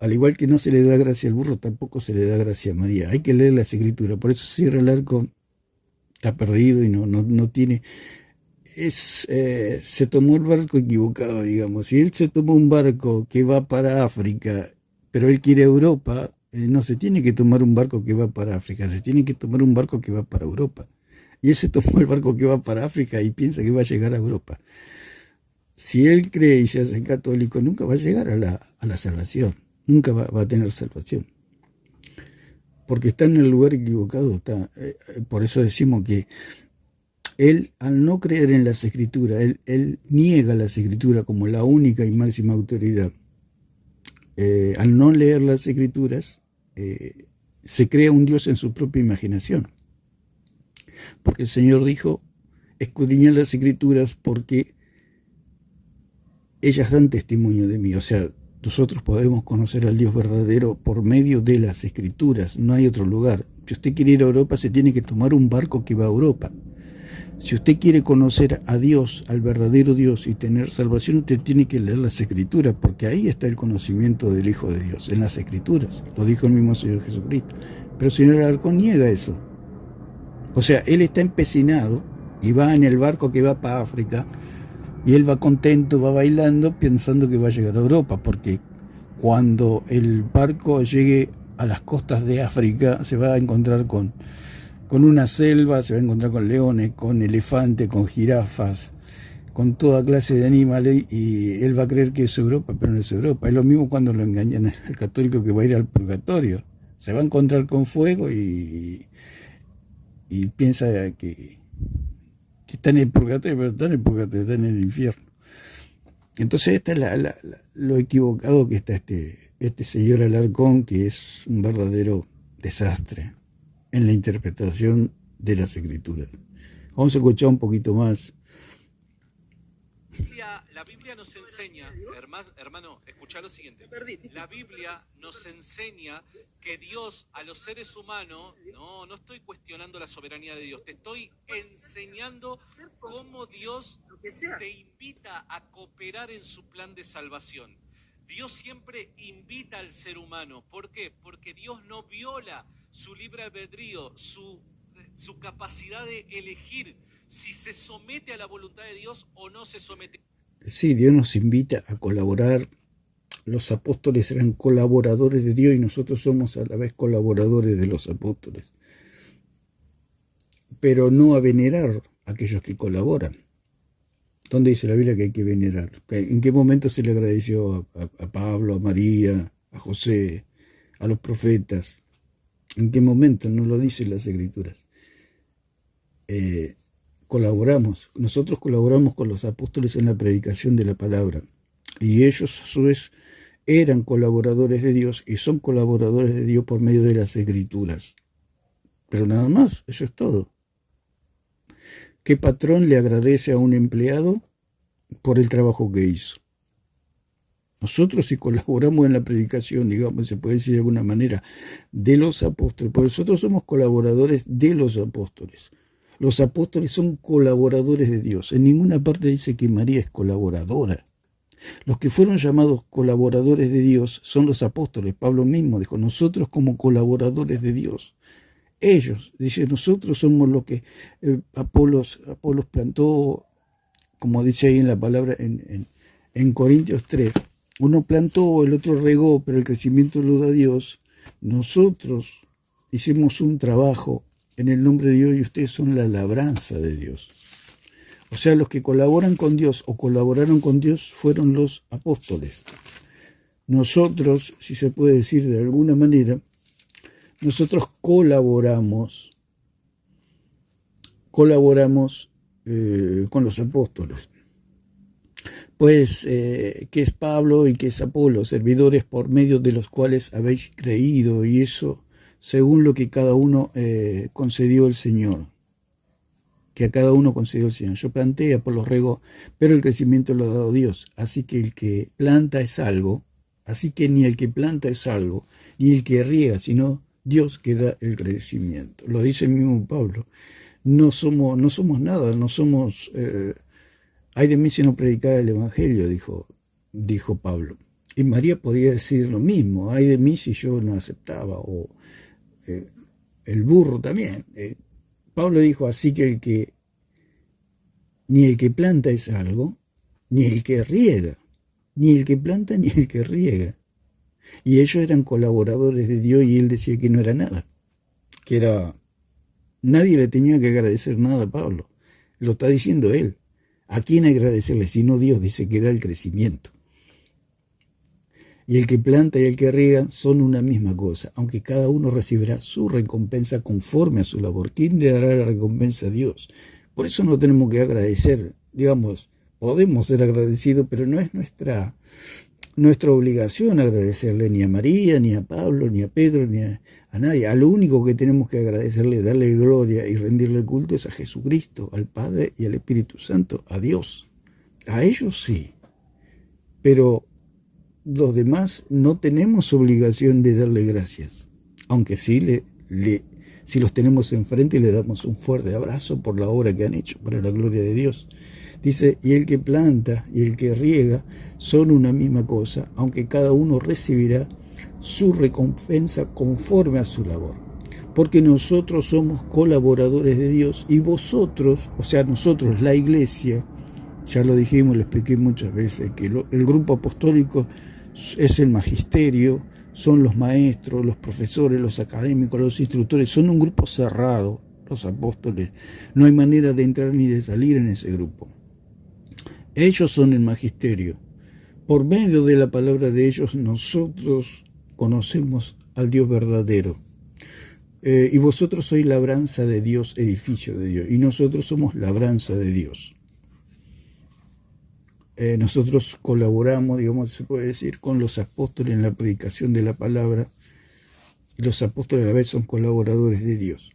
Al igual que no se le da gracia al burro, tampoco se le da gracia a María. Hay que leer las escrituras. Por eso Cierra el Arco está perdido y no tiene... se tomó el barco equivocado, digamos. Si él se tomó un barco que va para África, pero él quiere Europa, no se tiene que tomar un barco que va para África, se tiene que tomar un barco que va para Europa. Y él se tomó el barco que va para África y piensa que va a llegar a Europa. Si él cree y se hace católico, nunca va a llegar a la salvación. Nunca va a tener salvación. Porque está en el lugar equivocado. Por eso decimos que él, al no creer en las escrituras, él niega las escrituras como la única y máxima autoridad. Al no leer las escrituras, se crea un Dios en su propia imaginación. Porque el Señor dijo, escudriñad las escrituras porque ellas dan testimonio de mí. O sea, nosotros podemos conocer al Dios verdadero por medio de las escrituras, no hay otro lugar. Si usted quiere ir a Europa, se tiene que tomar un barco que va a Europa. Si usted quiere conocer a Dios, al verdadero Dios, y tener salvación, usted tiene que leer las escrituras, porque ahí está el conocimiento del Hijo de Dios, en las escrituras. Lo dijo el mismo Señor Jesucristo. Pero el señor Alarcón niega eso. O sea, él está empecinado y va en el barco que va para África, y él va contento, va bailando, pensando que va a llegar a Europa, porque cuando el barco llegue a las costas de África, se va a encontrar con una selva, se va a encontrar con leones, con elefantes, con jirafas, con toda clase de animales, y él va a creer que es Europa, pero no es Europa. Es lo mismo cuando lo engañan al católico que va a ir al purgatorio. Se va a encontrar con fuego y piensa que está en el purgatorio, pero está en el purgatorio, está en el infierno. Entonces esta es lo equivocado que está este señor Alarcón, que es un verdadero desastre en la interpretación de las escrituras. Vamos a escuchar un poquito más. La Biblia nos enseña, hermano, escuchá lo siguiente. La Biblia nos enseña que Dios a los seres humanos, no estoy cuestionando la soberanía de Dios, te estoy enseñando cómo Dios te invita a cooperar en su plan de salvación. Dios siempre invita al ser humano. ¿Por qué? Porque Dios no viola su libre albedrío, su capacidad de elegir si se somete a la voluntad de Dios o no se somete. Sí, Dios nos invita a colaborar. Los apóstoles eran colaboradores de Dios y nosotros somos a la vez colaboradores de los apóstoles. Pero no a venerar a aquellos que colaboran. ¿Dónde dice la Biblia que hay que venerar? ¿En qué momento se le agradeció a Pablo, a María, a José, a los profetas? ¿En qué momento? No lo dicen las escrituras. Colaboramos, nosotros colaboramos con los apóstoles en la predicación de la palabra, y ellos a su vez eran colaboradores de Dios y son colaboradores de Dios por medio de las escrituras. Pero nada más, eso es todo. ¿Qué patrón le agradece a un empleado por el trabajo que hizo? Nosotros, si colaboramos en la predicación, digamos, se puede decir de alguna manera, de los apóstoles, porque nosotros somos colaboradores de los apóstoles. Los apóstoles son colaboradores de Dios. En ninguna parte dice que María es colaboradora. Los que fueron llamados colaboradores de Dios son los apóstoles. Pablo mismo dijo, nosotros como colaboradores de Dios. Ellos, dice, nosotros somos los que Apolos plantó, como dice ahí en la palabra en Corintios 3. Uno plantó, el otro regó, pero el crecimiento lo da Dios. Nosotros hicimos un trabajo en el nombre de Dios y ustedes son la labranza de Dios. O sea, los que colaboran con Dios o colaboraron con Dios fueron los apóstoles. Nosotros, si se puede decir de alguna manera, nosotros colaboramos con los apóstoles. pues que es Pablo y que es Apolo, servidores por medio de los cuales habéis creído, y eso según lo que cada uno concedió el Señor. Que a cada uno concedió el Señor. Yo planté, Apolo regó, pero el crecimiento lo ha dado Dios. Así que el que planta es algo, así que ni el que planta es algo, ni el que riega, sino Dios que da el crecimiento. Lo dice el mismo Pablo. No somos nada, no somos... ay de mí si no predicara el Evangelio, dijo Pablo. Y María podía decir lo mismo, ay de mí si yo no aceptaba, o el burro también. Pablo dijo, así que ni el que planta es algo, ni el que riega, ni el que planta ni el que riega. Y ellos eran colaboradores de Dios y él decía que no era nada, que era... Nadie le tenía que agradecer nada a Pablo, lo está diciendo él. ¿A quién agradecerle? Sino Dios, dice que da el crecimiento. Y el que planta y el que riega son una misma cosa, aunque cada uno recibirá su recompensa conforme a su labor. ¿Quién le dará la recompensa a Dios? Por eso no tenemos que agradecer, digamos, podemos ser agradecidos, pero no es nuestra obligación agradecerle ni a María, ni a Pablo, ni a Pedro, ni a nadie. A lo único que tenemos que agradecerle, darle gloria y rendirle culto es a Jesucristo, al Padre y al Espíritu Santo, a Dios. A ellos sí, pero los demás no tenemos obligación de darle gracias, aunque sí si los tenemos enfrente le damos un fuerte abrazo por la obra que han hecho para la gloria de Dios. Dice, y el que planta y el que riega son una misma cosa, aunque cada uno recibirá su recompensa conforme a su labor. Porque nosotros somos colaboradores de Dios y vosotros, o sea, nosotros, la iglesia, ya lo dijimos, lo expliqué muchas veces, que el grupo apostólico es el magisterio, son los maestros, los profesores, los académicos, los instructores, son un grupo cerrado, los apóstoles. No hay manera de entrar ni de salir en ese grupo. Ellos son el magisterio. Por medio de la palabra de ellos nosotros conocemos al Dios verdadero. Y vosotros sois labranza de Dios, edificio de Dios, y nosotros somos labranza de Dios. Nosotros colaboramos, digamos, se puede decir, con los apóstoles en la predicación de la palabra, y los apóstoles a la vez son colaboradores de Dios.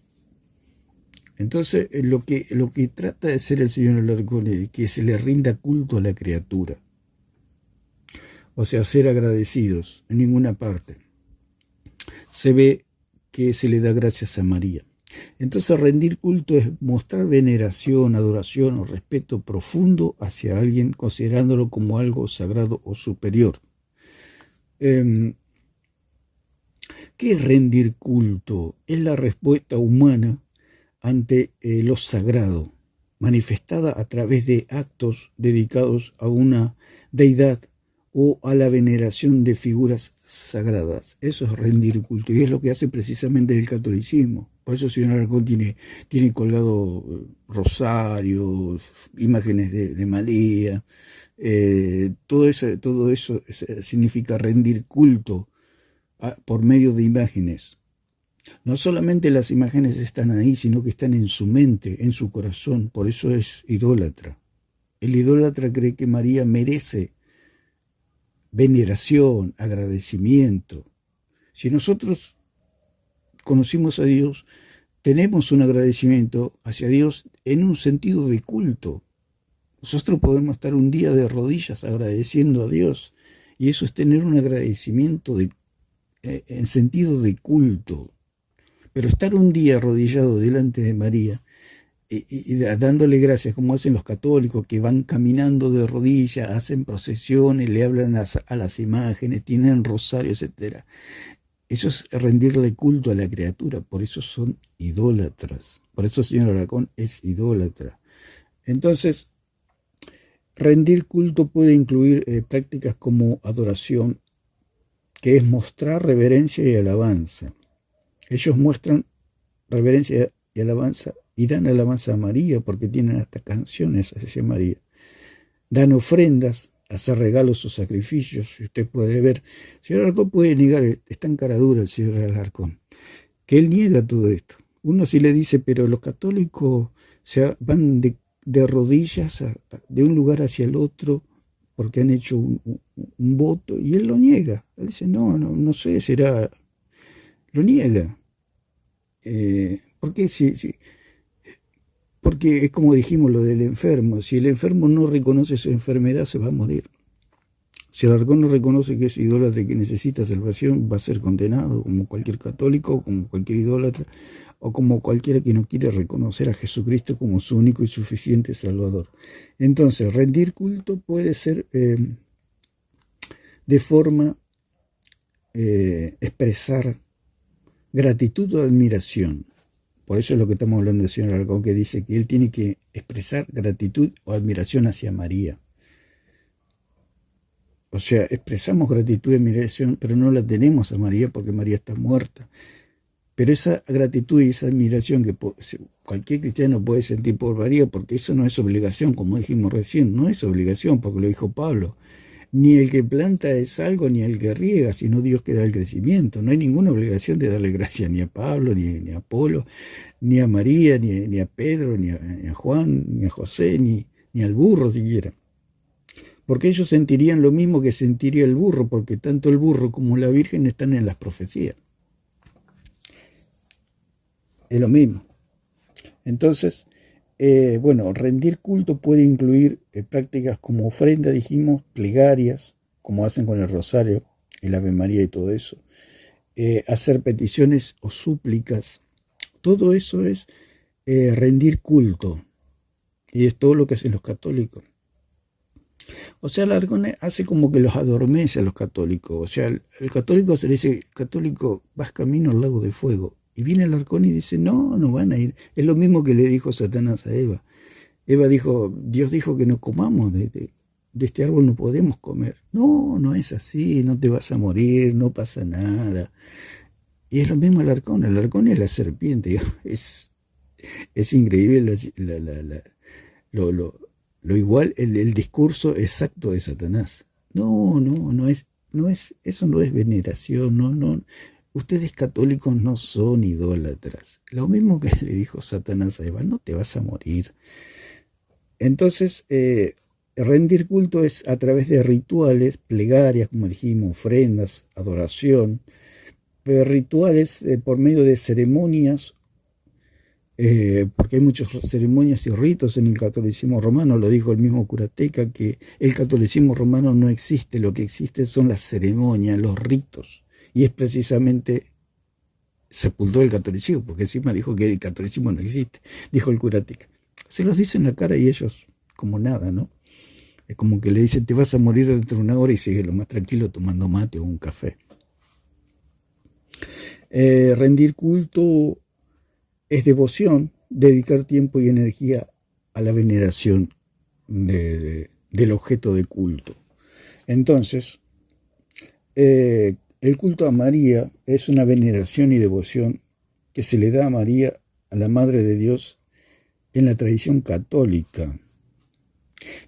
Entonces, lo que trata de ser el Señor Alarcón es que se le rinda culto a la criatura, o sea, ser agradecidos en ninguna parte. Se ve que se le da gracias a María. Entonces rendir culto es mostrar veneración, adoración o respeto profundo hacia alguien, considerándolo como algo sagrado o superior. ¿Qué es rendir culto? Es la respuesta humana ante lo sagrado, manifestada a través de actos dedicados a una deidad o a la veneración de figuras sagradas. Eso es rendir culto y es lo que hace precisamente el catolicismo. Por eso el señor Alarcón tiene colgado rosarios, imágenes de María. Todo eso significa rendir culto por medio de imágenes. No solamente las imágenes están ahí, sino que están en su mente, en su corazón. Por eso es idólatra. El idólatra cree que María merece veneración, agradecimiento. Si nosotros conocimos a Dios, tenemos un agradecimiento hacia Dios en un sentido de culto. Nosotros podemos estar un día de rodillas agradeciendo a Dios, y eso es tener un agradecimiento en sentido de culto. Pero estar un día arrodillado delante de María y dándole gracias, como hacen los católicos, que van caminando de rodillas, hacen procesiones, le hablan a las imágenes, tienen rosarios, etc. Eso es rendirle culto a la criatura, por eso son idólatras. Por eso el señor Alarcón es idólatra. Entonces, rendir culto puede incluir prácticas como adoración, que es mostrar reverencia y alabanza. Ellos muestran reverencia y alabanza y dan alabanza a María, porque tienen hasta canciones hacia María. Dan ofrendas, hacer regalos o sacrificios. Y usted puede ver, el señor Alarcón puede negar, está en cara dura el señor Alarcón, que él niega todo esto. Uno sí le dice, pero los católicos van de rodillas de un lugar hacia el otro porque han hecho un voto y él lo niega. Él dice, no sé, será, lo niega. ¿Por qué? Porque es como dijimos lo del enfermo, si el enfermo no reconoce su enfermedad se va a morir. Si el arcón no reconoce que es idólatra y que necesita salvación, va a ser condenado, como cualquier católico, como cualquier idólatra, o como cualquiera que no quiere reconocer a Jesucristo como su único y suficiente Salvador. Entonces, rendir culto puede ser de forma expresar gratitud o admiración. Por eso es lo que estamos hablando del señor Arcón, que dice que él tiene que expresar gratitud o admiración hacia María. O sea, expresamos gratitud y admiración, pero no la tenemos a María porque María está muerta. Pero esa gratitud y esa admiración que cualquier cristiano puede sentir por María, porque eso no es obligación, como dijimos recién, no es obligación, porque lo dijo Pablo. Ni el que planta es algo, ni el que riega, sino Dios que da el crecimiento. No hay ninguna obligación de darle gracias ni a Pablo, ni a Apolo, ni a María, ni a Pedro, ni a Juan, ni a José, ni al burro siquiera. Porque ellos sentirían lo mismo que sentiría el burro, porque tanto el burro como la Virgen están en las profecías. Es lo mismo. Entonces, rendir culto puede incluir prácticas como ofrenda, dijimos, plegarias, como hacen con el rosario, el Ave María y todo eso. Hacer peticiones o súplicas. Todo eso es rendir culto. Y es todo lo que hacen los católicos. O sea, el arcón hace como que los adormece a los católicos. O sea, el católico se le dice, católico, vas camino al lago de fuego. Y viene el arcón y dice, no van a ir. Es lo mismo que le dijo Satanás a Eva. Eva dijo, Dios dijo que no comamos de este árbol, no podemos comer. No es así, no te vas a morir, no pasa nada. Y es lo mismo el arcón es la serpiente. Es increíble lo igual el discurso exacto de Satanás. No es, eso no es veneración, no. Ustedes católicos no son idólatras. Lo mismo que le dijo Satanás a Eva, no te vas a morir. Entonces, rendir culto es a través de rituales, plegarias, como dijimos, ofrendas, adoración, pero rituales por medio de ceremonias, porque hay muchas ceremonias y ritos en el catolicismo romano. Lo dijo el mismo Curateca, que el catolicismo romano no existe, lo que existe son las ceremonias, los ritos. Y es precisamente, sepultó el catolicismo, porque encima dijo que el catolicismo no existe, dijo el Curateca. Se los dice en la cara y ellos como nada, ¿no? Es como que le dicen, te vas a morir dentro de una hora y sigue lo más tranquilo tomando mate o un café. Rendir culto es devoción, dedicar tiempo y energía a la veneración del objeto de culto. Entonces, el culto a María es una veneración y devoción que se le da a María, a la Madre de Dios, en la tradición católica.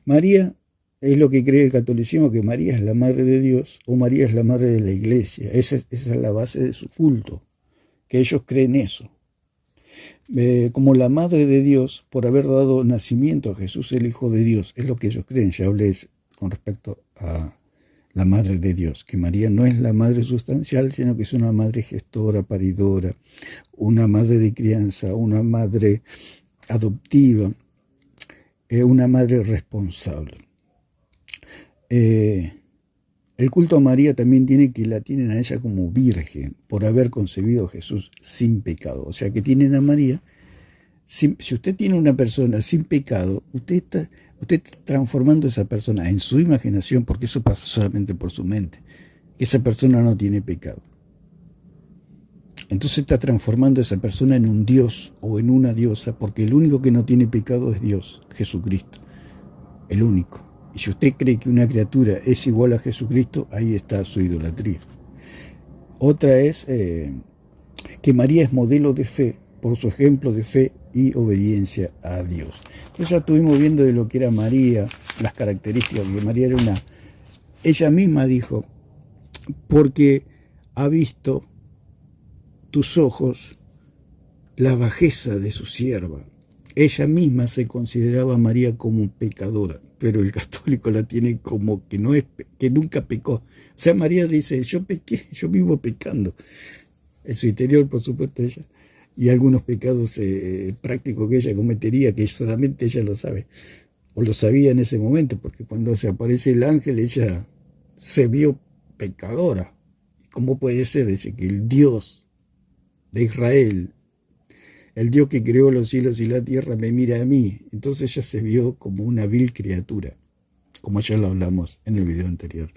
María es lo que cree el catolicismo, que María es la Madre de Dios o María es la Madre de la Iglesia. Esa es la base de su culto, que ellos creen eso. Como la Madre de Dios, por haber dado nacimiento a Jesús, el Hijo de Dios, es lo que ellos creen. Ya hablé con respecto a la Madre de Dios, que María no es la madre sustancial, sino que es una madre gestora, paridora, una madre de crianza, una madre adoptiva, una madre responsable. El culto a María también la tienen a ella como virgen, por haber concebido a Jesús sin pecado. O sea que tienen a María, si usted tiene una persona sin pecado, usted está transformando a esa persona en su imaginación, porque eso pasa solamente por su mente, que esa persona no tiene pecado. Entonces está transformando a esa persona en un dios o en una diosa, porque el único que no tiene pecado es Dios, Jesucristo, el único. Y si usted cree que una criatura es igual a Jesucristo, ahí está su idolatría. Otra es que María es modelo de fe, por su ejemplo de fe y obediencia a Dios. Entonces ya estuvimos viendo de lo que era María, las características, que María era ella misma dijo, porque ha visto tus ojos la bajeza de su sierva. ella misma se consideraba a María como pecadora, pero el católico la tiene como que no es, que nunca pecó. O sea, María dice, yo pequé, yo vivo pecando. En su interior, por supuesto, ella. Y algunos pecados prácticos que ella cometería, que solamente ella lo sabe. O lo sabía en ese momento, porque cuando se aparece el ángel, ella se vio pecadora. ¿Cómo puede ser? Dice que el Dios de Israel, el Dios que creó los cielos y la tierra, me mira a mí. Entonces ella se vio como una vil criatura, como ya lo hablamos en el video anterior.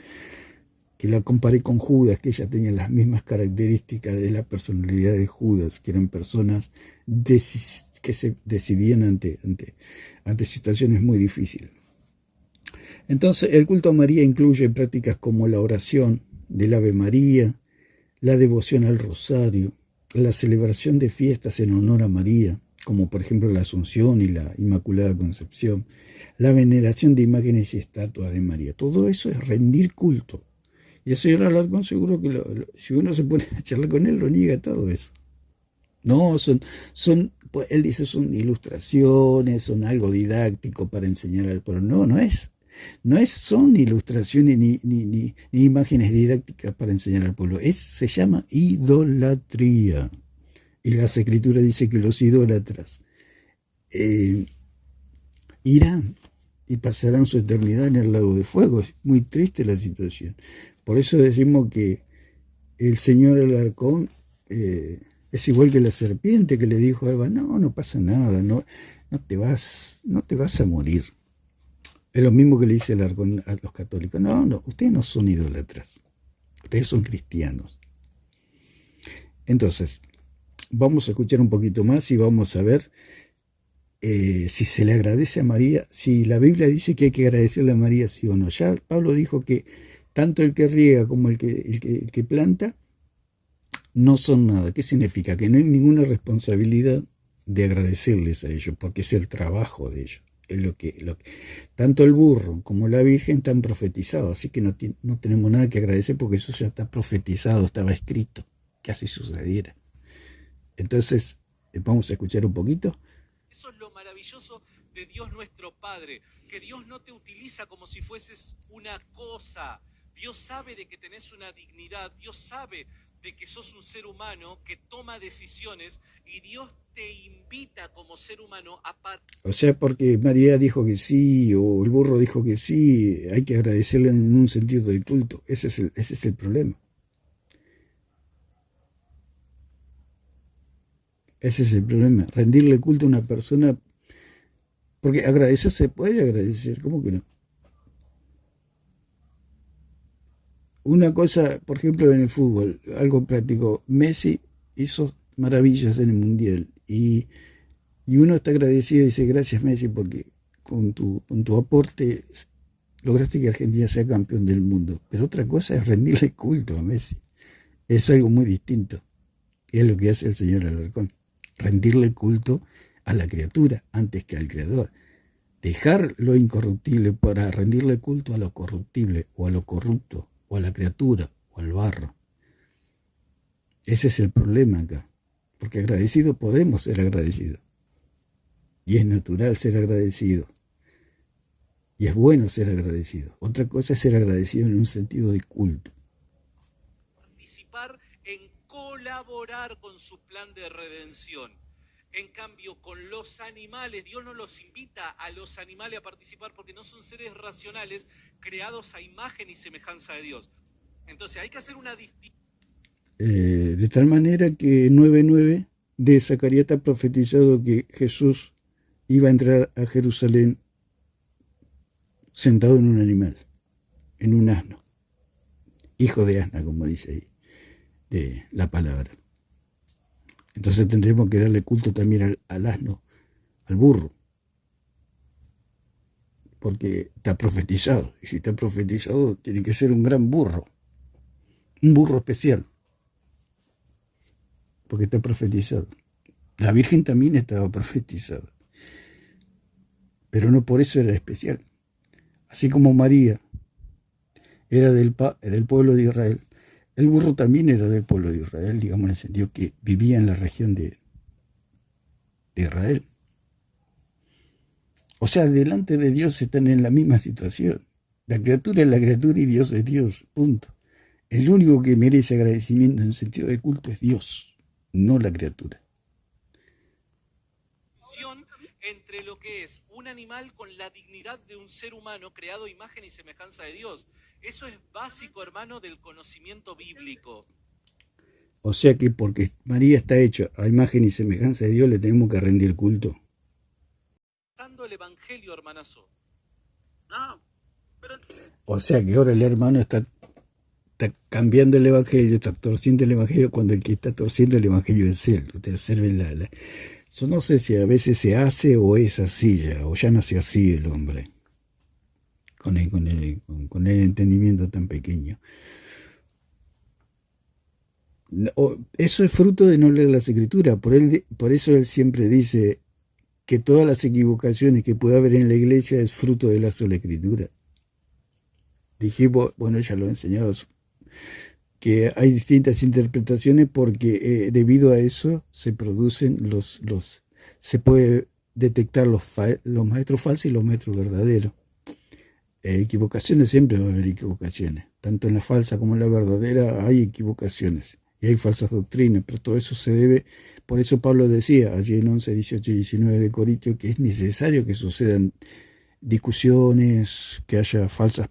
Que la comparé con Judas, que ella tenía las mismas características de la personalidad de Judas, que eran personas que se decidían ante situaciones muy difíciles. Entonces, el culto a María incluye prácticas como la oración del Ave María, la devoción al Rosario, la celebración de fiestas en honor a María, como por ejemplo la Asunción y la Inmaculada Concepción, la veneración de imágenes y estatuas de María. Todo eso es rendir culto. Y el señor Alarcón seguro que si uno se pone a charlar con él, lo niega todo eso. No, pues él dice son ilustraciones, son algo didáctico para enseñar al pueblo. No, no es. Son ilustraciones ni imágenes didácticas para enseñar al pueblo. Se llama idolatría. Y las escrituras dicen que los idólatras irán y pasarán su eternidad en el lago de fuego. Es muy triste la situación. Por eso decimos que el señor Alarcón es igual que la serpiente que le dijo a Eva, no pasa nada, no te vas a morir. Es lo mismo que le dice Alarcón a los católicos. No, ustedes no son idólatras, ustedes son cristianos. Entonces, vamos a escuchar un poquito más y vamos a ver si se le agradece a María, si la Biblia dice que hay que agradecerle a María, sí o no. Ya Pablo dijo que tanto el que riega como el que planta no son nada. ¿Qué significa? Que no hay ninguna responsabilidad de agradecerles a ellos, porque es el trabajo de ellos. Es lo que tanto el burro como la Virgen están profetizados, así que no tenemos nada que agradecer porque eso ya está profetizado, estaba escrito, que así sucediera. Entonces, vamos a escuchar un poquito. Eso es lo maravilloso de Dios nuestro Padre, que Dios no te utiliza como si fueses una cosa. Dios sabe de que tenés una dignidad, Dios sabe de que sos un ser humano que toma decisiones y Dios te invita como ser humano a O sea, porque María dijo que sí o el burro dijo que sí, hay que agradecerle en un sentido de culto. Ese es el problema. Ese es el problema, rendirle culto a una persona, porque agradecer se puede agradecer, ¿cómo que no? Una cosa, por ejemplo, en el fútbol, algo práctico, Messi hizo maravillas en el Mundial y uno está agradecido y dice, gracias Messi, porque con tu aporte lograste que Argentina sea campeón del mundo. Pero otra cosa es rendirle culto a Messi. Es algo muy distinto. Y es lo que hace el señor Alarcón. Rendirle culto a la criatura antes que al creador. Dejar lo incorruptible para rendirle culto a lo corruptible o a lo corrupto o a la criatura o al barro. Ese es el problema acá. Porque agradecido podemos ser agradecidos. Y es natural ser agradecido. Y es bueno ser agradecido. Otra cosa es ser agradecido en un sentido de culto. Participar en colaborar con su plan de redención. En cambio, con los animales, Dios no los invita a los animales a participar porque no son seres racionales creados a imagen y semejanza de Dios. Entonces hay que hacer una distinción. De tal manera que 9:9 de Zacarías está profetizado que Jesús iba a entrar a Jerusalén sentado en un animal, en un asno, hijo de asna, como dice ahí de la palabra. Entonces tendremos que darle culto también al asno, al burro, porque está profetizado, y si está profetizado tiene que ser un gran burro, un burro especial, porque está profetizado. La Virgen también estaba profetizada, pero no por eso era especial. Así como María era del pueblo de Israel, el burro también era del pueblo de Israel, digamos en el sentido que vivía en la región de Israel. O sea, delante de Dios están en la misma situación. La criatura es la criatura y Dios es Dios, punto. El único que merece agradecimiento en sentido de culto es Dios, no la criatura. Entre lo que es un animal con la dignidad de un ser humano creado a imagen y semejanza de Dios. Eso es básico, hermano, del conocimiento bíblico. O sea que porque María está hecha a imagen y semejanza de Dios, le tenemos que rendir culto. Pasando el evangelio, hermanazo. O sea que ahora el hermano está cambiando el evangelio, está torciendo el evangelio, cuando el que está torciendo el evangelio es él. Usted observe yo no sé si a veces se hace o es así ya, o ya nació así el hombre, con el entendimiento tan pequeño. Eso es fruto de no leer las Escrituras. Por eso él siempre dice que todas las equivocaciones que puede haber en la iglesia es fruto de la sola Escritura. Dijimos, bueno, ya lo he enseñado, que hay distintas interpretaciones porque debido a eso se producen se puede detectar los maestros falsos y los maestros verdaderos. Equivocaciones, siempre va a haber equivocaciones, tanto en la falsa como en la verdadera hay equivocaciones y hay falsas doctrinas, pero todo eso se debe, por eso Pablo decía allí en 11, 18 y 19 de Corintios que es necesario que sucedan discusiones, que haya falsas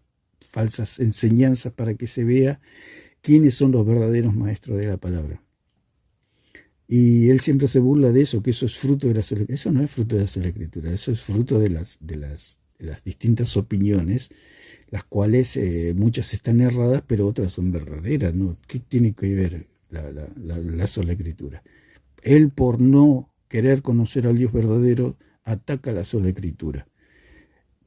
enseñanzas para que se vea quiénes son los verdaderos maestros de la palabra. Y él siempre se burla de eso, que eso es fruto de la sola Escritura. Eso no es fruto de la sola Escritura, eso es fruto de las distintas opiniones, las cuales muchas están erradas, pero otras son verdaderas, ¿no? ¿Qué tiene que ver la sola Escritura? Él, por no querer conocer al Dios verdadero, ataca la sola Escritura.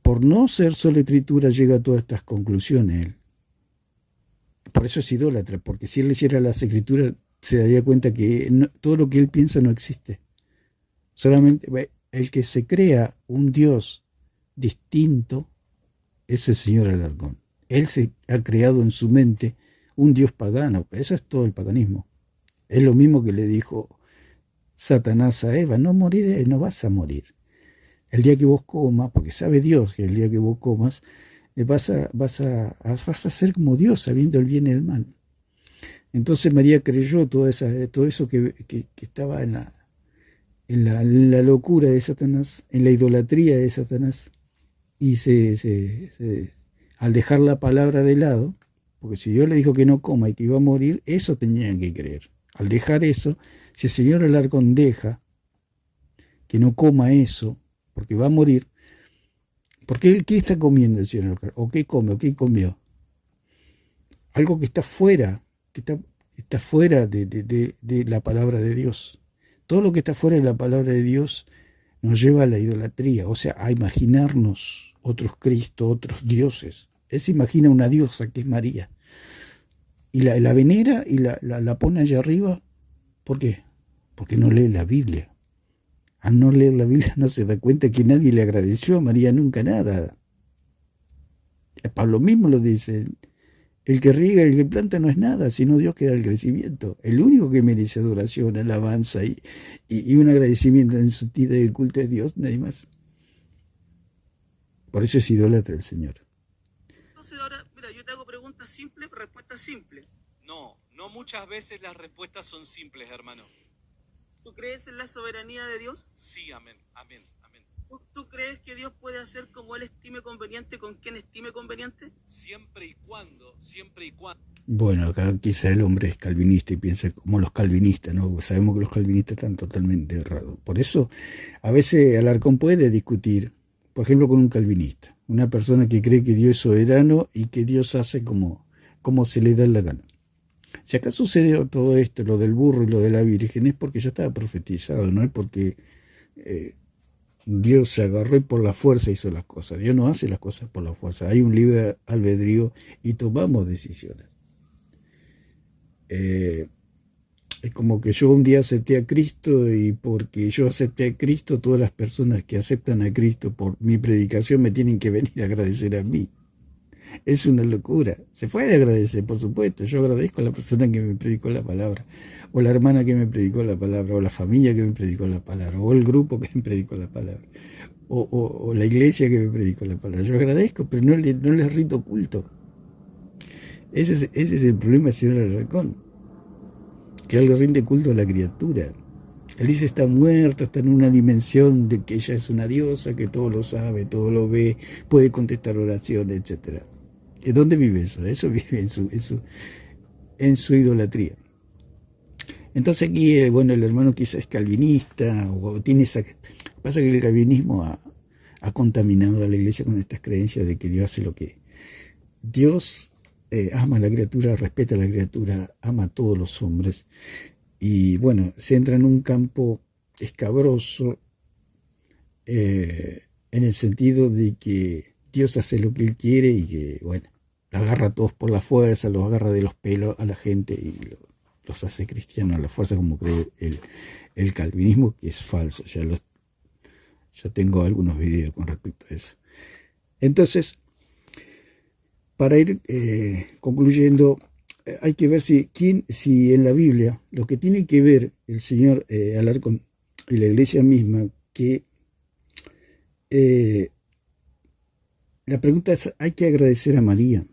Por no ser sola Escritura llega a todas estas conclusiones él. Por eso es idólatra, porque si él leyera las Escrituras se daría cuenta que todo lo que él piensa no existe. Solamente el que se crea un Dios distinto es el señor Alarcón. Él se ha creado en su mente un Dios pagano. Eso es todo el paganismo. Es lo mismo que le dijo Satanás a Eva: no moriré, no vas a morir. El día que vos comas, porque sabe Dios que el día que vos comas, vas a ser como Dios, sabiendo el bien y el mal. Entonces María creyó todo eso que estaba en la locura de Satanás, en la idolatría de Satanás, y al dejar la palabra de lado, porque si Dios le dijo que no coma y que iba a morir, eso tenían que creer. Al dejar eso, si el señor Alarcón deja que no coma eso, porque va a morir, porque ¿qué está comiendo el señor Alarcón? ¿O qué come? ¿O qué comió? Algo que está fuera, está fuera de la palabra de Dios. Todo lo que está fuera de la palabra de Dios nos lleva a la idolatría, o sea, a imaginarnos otros Cristos, otros dioses. Él se imagina una diosa que es María, y la venera y la pone allá arriba. ¿Por qué? Porque no lee la Biblia. Al no leer la Biblia no se da cuenta que nadie le agradeció a María nunca nada. Pablo mismo lo dice: el que riega y el que planta no es nada, sino Dios que da el crecimiento. El único que merece adoración, alabanza y un agradecimiento en su sentido de culto es Dios, nadie más. Por eso es idólatra el Señor. Entonces ahora, mira, yo te hago preguntas simples, respuestas simples. No muchas veces las respuestas son simples, hermano. ¿Tú crees en la soberanía de Dios? Sí, amén. ¿Tú crees que Dios puede hacer como Él estime conveniente con quien estime conveniente? Siempre y cuando. Bueno, acá quizá el hombre es calvinista y piensa como los calvinistas, ¿no? Sabemos que los calvinistas están totalmente errados. Por eso, a veces Alarcón puede discutir, por ejemplo, con un calvinista, una persona que cree que Dios es soberano y que Dios hace como se le da la gana. Si acá sucedió todo esto, lo del burro y lo de la Virgen, es porque ya estaba profetizado, no es porque Dios se agarró y por la fuerza hizo las cosas. Dios no hace las cosas por la fuerza. Hay un libre albedrío y tomamos decisiones. Es como que yo un día acepté a Cristo y porque yo acepté a Cristo, todas las personas que aceptan a Cristo por mi predicación me tienen que venir a agradecer a mí. Es una locura. Se puede agradecer, por supuesto. Yo agradezco a la persona que me predicó la palabra, o la hermana que me predicó la palabra, o la familia que me predicó la palabra, o el grupo que me predicó la palabra. o la iglesia que me predicó la palabra. Yo agradezco, pero no les rindo culto. Ese es el problema del señor Alarcón, que él le rinde culto a la criatura. Él dice está muerto, está en una dimensión de que ella es una diosa, que todo lo sabe, todo lo ve, puede contestar oraciones, etc. ¿Y dónde vive eso? Eso vive en su idolatría. Entonces aquí, bueno, el hermano quizás es calvinista, o tiene esa... Pasa que el calvinismo ha contaminado a la iglesia con estas creencias de que Dios hace lo que... Dios ama a la criatura, respeta a la criatura, ama a todos los hombres. Y bueno, se entra en un campo escabroso en el sentido de que Dios hace lo que Él quiere y que, bueno, lo agarra a todos por la fuerza, los agarra de los pelos a la gente y los hace cristianos a la fuerza, como cree el calvinismo, que es falso. Ya tengo algunos videos con respecto a eso. Entonces, para ir concluyendo, hay que ver si en la Biblia lo que tiene que ver el señor Alarcón y la iglesia misma, que la pregunta es, hay que agradecer a María.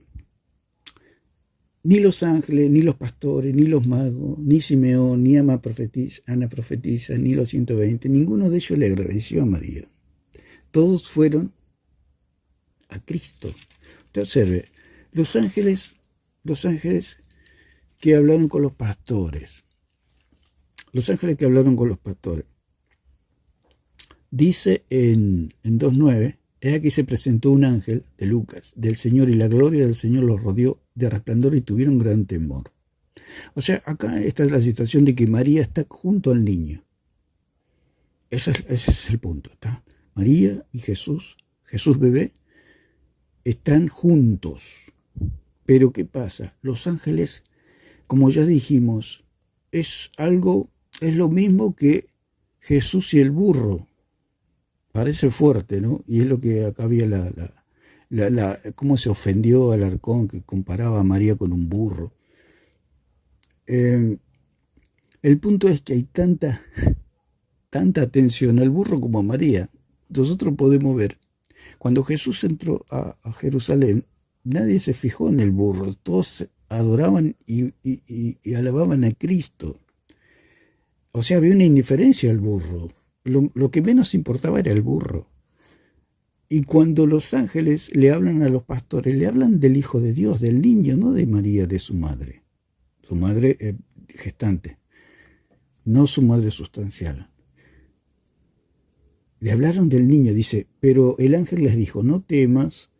Ni los ángeles, ni los pastores, ni los magos, ni Simeón, ni Ana profetisa, ni los 120, ninguno de ellos le agradeció a María. Todos fueron a Cristo. Usted observe, los ángeles que hablaron con los pastores. Dice en 2.9, he aquí se presentó un ángel de Lucas, del Señor, y la gloria del Señor los rodeó de resplandor y tuvieron gran temor. O sea, acá está la situación de que María está junto al niño. Ese es el punto. ¿Está? María y Jesús bebé, están juntos. Pero ¿qué pasa? Los ángeles, como ya dijimos, es lo mismo que Jesús y el burro. Parece fuerte, ¿no? Y es lo que acá había cómo se ofendió Alarcón, que comparaba a María con un burro. El punto es que hay tanta atención al burro como a María. Nosotros podemos ver, cuando Jesús entró a Jerusalén, nadie se fijó en el burro, todos adoraban y alababan a Cristo. O sea, había una indiferencia al burro. Lo que menos importaba era el burro. Y cuando los ángeles le hablan a los pastores, le hablan del Hijo de Dios, del niño, no de María, de su madre gestante, no su madre sustancial. Le hablaron del niño, dice, pero el ángel les dijo, no temáis,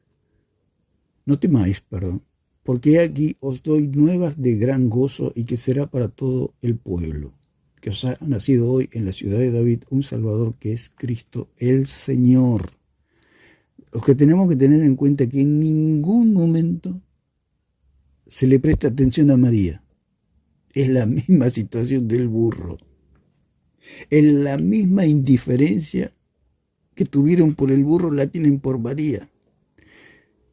porque aquí os doy nuevas de gran gozo y que será para todo el pueblo, que os ha nacido hoy en la ciudad de David un Salvador que es Cristo el Señor. Lo que tenemos que tener en cuenta es que en ningún momento se le presta atención a María. Es la misma situación del burro. Es la misma indiferencia que tuvieron por el burro, la tienen por María.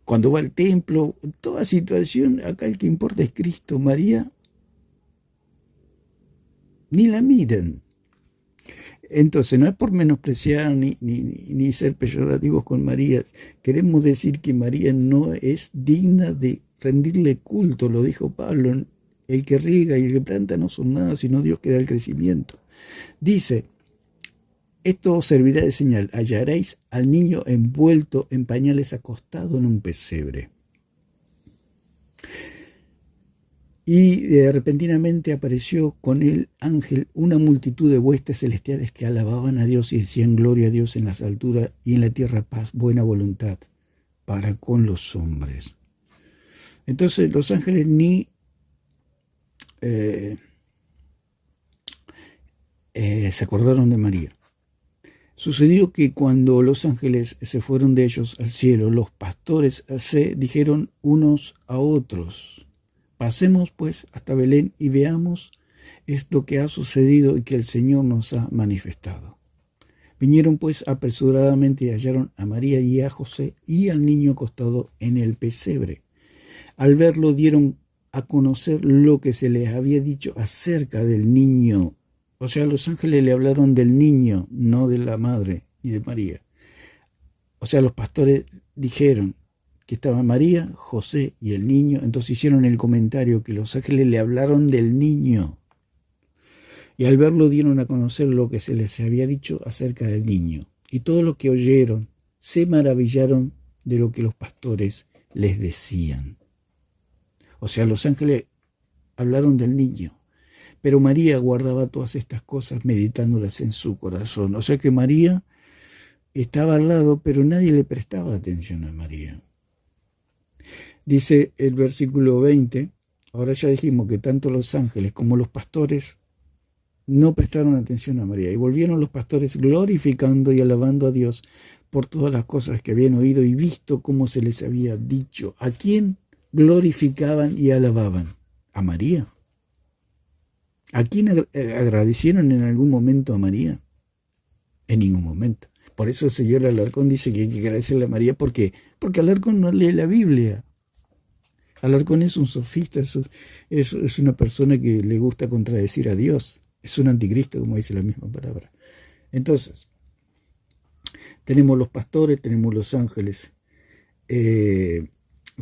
Cuando va al templo, en toda situación, acá el que importa es Cristo. María ni la miran. Entonces, no es por menospreciar ni ser peyorativos con María. Queremos decir que María no es digna de rendirle culto, lo dijo Pablo. El que riega y el que planta no son nada, sino Dios que da el crecimiento. Dice, esto os servirá de señal, hallaréis al niño envuelto en pañales acostado en un pesebre. Y repentinamente apareció con el ángel una multitud de huestes celestiales que alababan a Dios y decían gloria a Dios en las alturas y en la tierra paz, buena voluntad para con los hombres. Entonces los ángeles ni se acordaron de María. Sucedió que cuando los ángeles se fueron de ellos al cielo, los pastores se dijeron unos a otros, pasemos pues hasta Belén y veamos esto que ha sucedido y que el Señor nos ha manifestado. Vinieron pues apresuradamente y hallaron a María y a José y al niño acostado en el pesebre. Al verlo dieron a conocer lo que se les había dicho acerca del niño. O sea, los ángeles le hablaron del niño, no de la madre ni de María. O sea, los pastores dijeron que estaba María, José y el niño, entonces hicieron el comentario que los ángeles le hablaron del niño. Y al verlo dieron a conocer lo que se les había dicho acerca del niño. Y todos los que oyeron se maravillaron de lo que los pastores les decían. O sea, los ángeles hablaron del niño. Pero María guardaba todas estas cosas meditándolas en su corazón. O sea que María estaba al lado, pero nadie le prestaba atención a María. Dice el versículo 20, ahora ya dijimos que tanto los ángeles como los pastores no prestaron atención a María. Y volvieron los pastores glorificando y alabando a Dios por todas las cosas que habían oído y visto como se les había dicho. ¿A quién glorificaban y alababan? A María. ¿A quién agradecieron en algún momento a María? En ningún momento. Por eso el señor Alarcón dice que hay que agradecerle a María. ¿Por qué? Porque Alarcón no lee la Biblia. Alarcón es un sofista, es una persona que le gusta contradecir a Dios. Es un anticristo, como dice la misma palabra. Entonces, tenemos los pastores, tenemos los ángeles.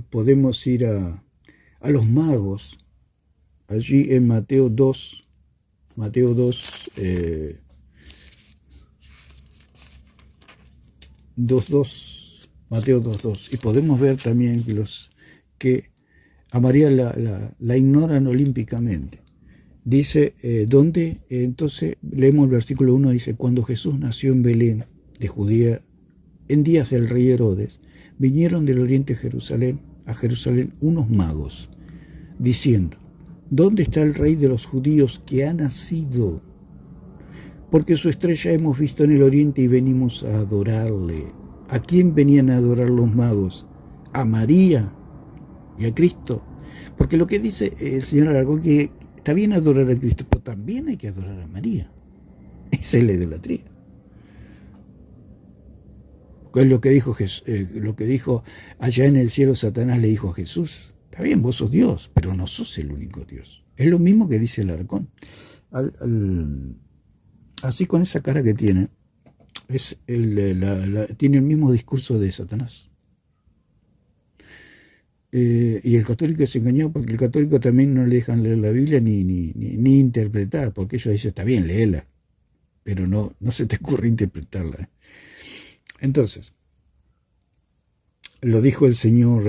Podemos ir a los magos. Allí en Mateo 2, Mateo 2, 2.2. Y podemos ver también que a María la ignoran olímpicamente. Dice, ¿dónde? Entonces leemos el versículo 1, dice, cuando Jesús nació en Belén de Judea, en días del rey Herodes, vinieron del oriente a Jerusalén unos magos, diciendo, ¿dónde está el rey de los judíos que ha nacido? Porque su estrella hemos visto en el oriente y venimos a adorarle. ¿A quién venían a adorar los magos? A María y a Cristo. Porque lo que dice el señor Alarcón, que está bien adorar a Cristo, pero también hay que adorar a María. Esa es la idolatría. Es lo que dijo allá en el cielo Satanás, le dijo a Jesús. Está bien, vos sos Dios, pero no sos el único Dios. Es lo mismo que dice el Alarcón. Así con esa cara que tiene, tiene el mismo discurso de Satanás. Y el católico es engañado porque el católico también no le dejan leer la Biblia ni interpretar, porque ellos dicen, está bien, léela, pero no se te ocurre interpretarla. Entonces, lo dijo el señor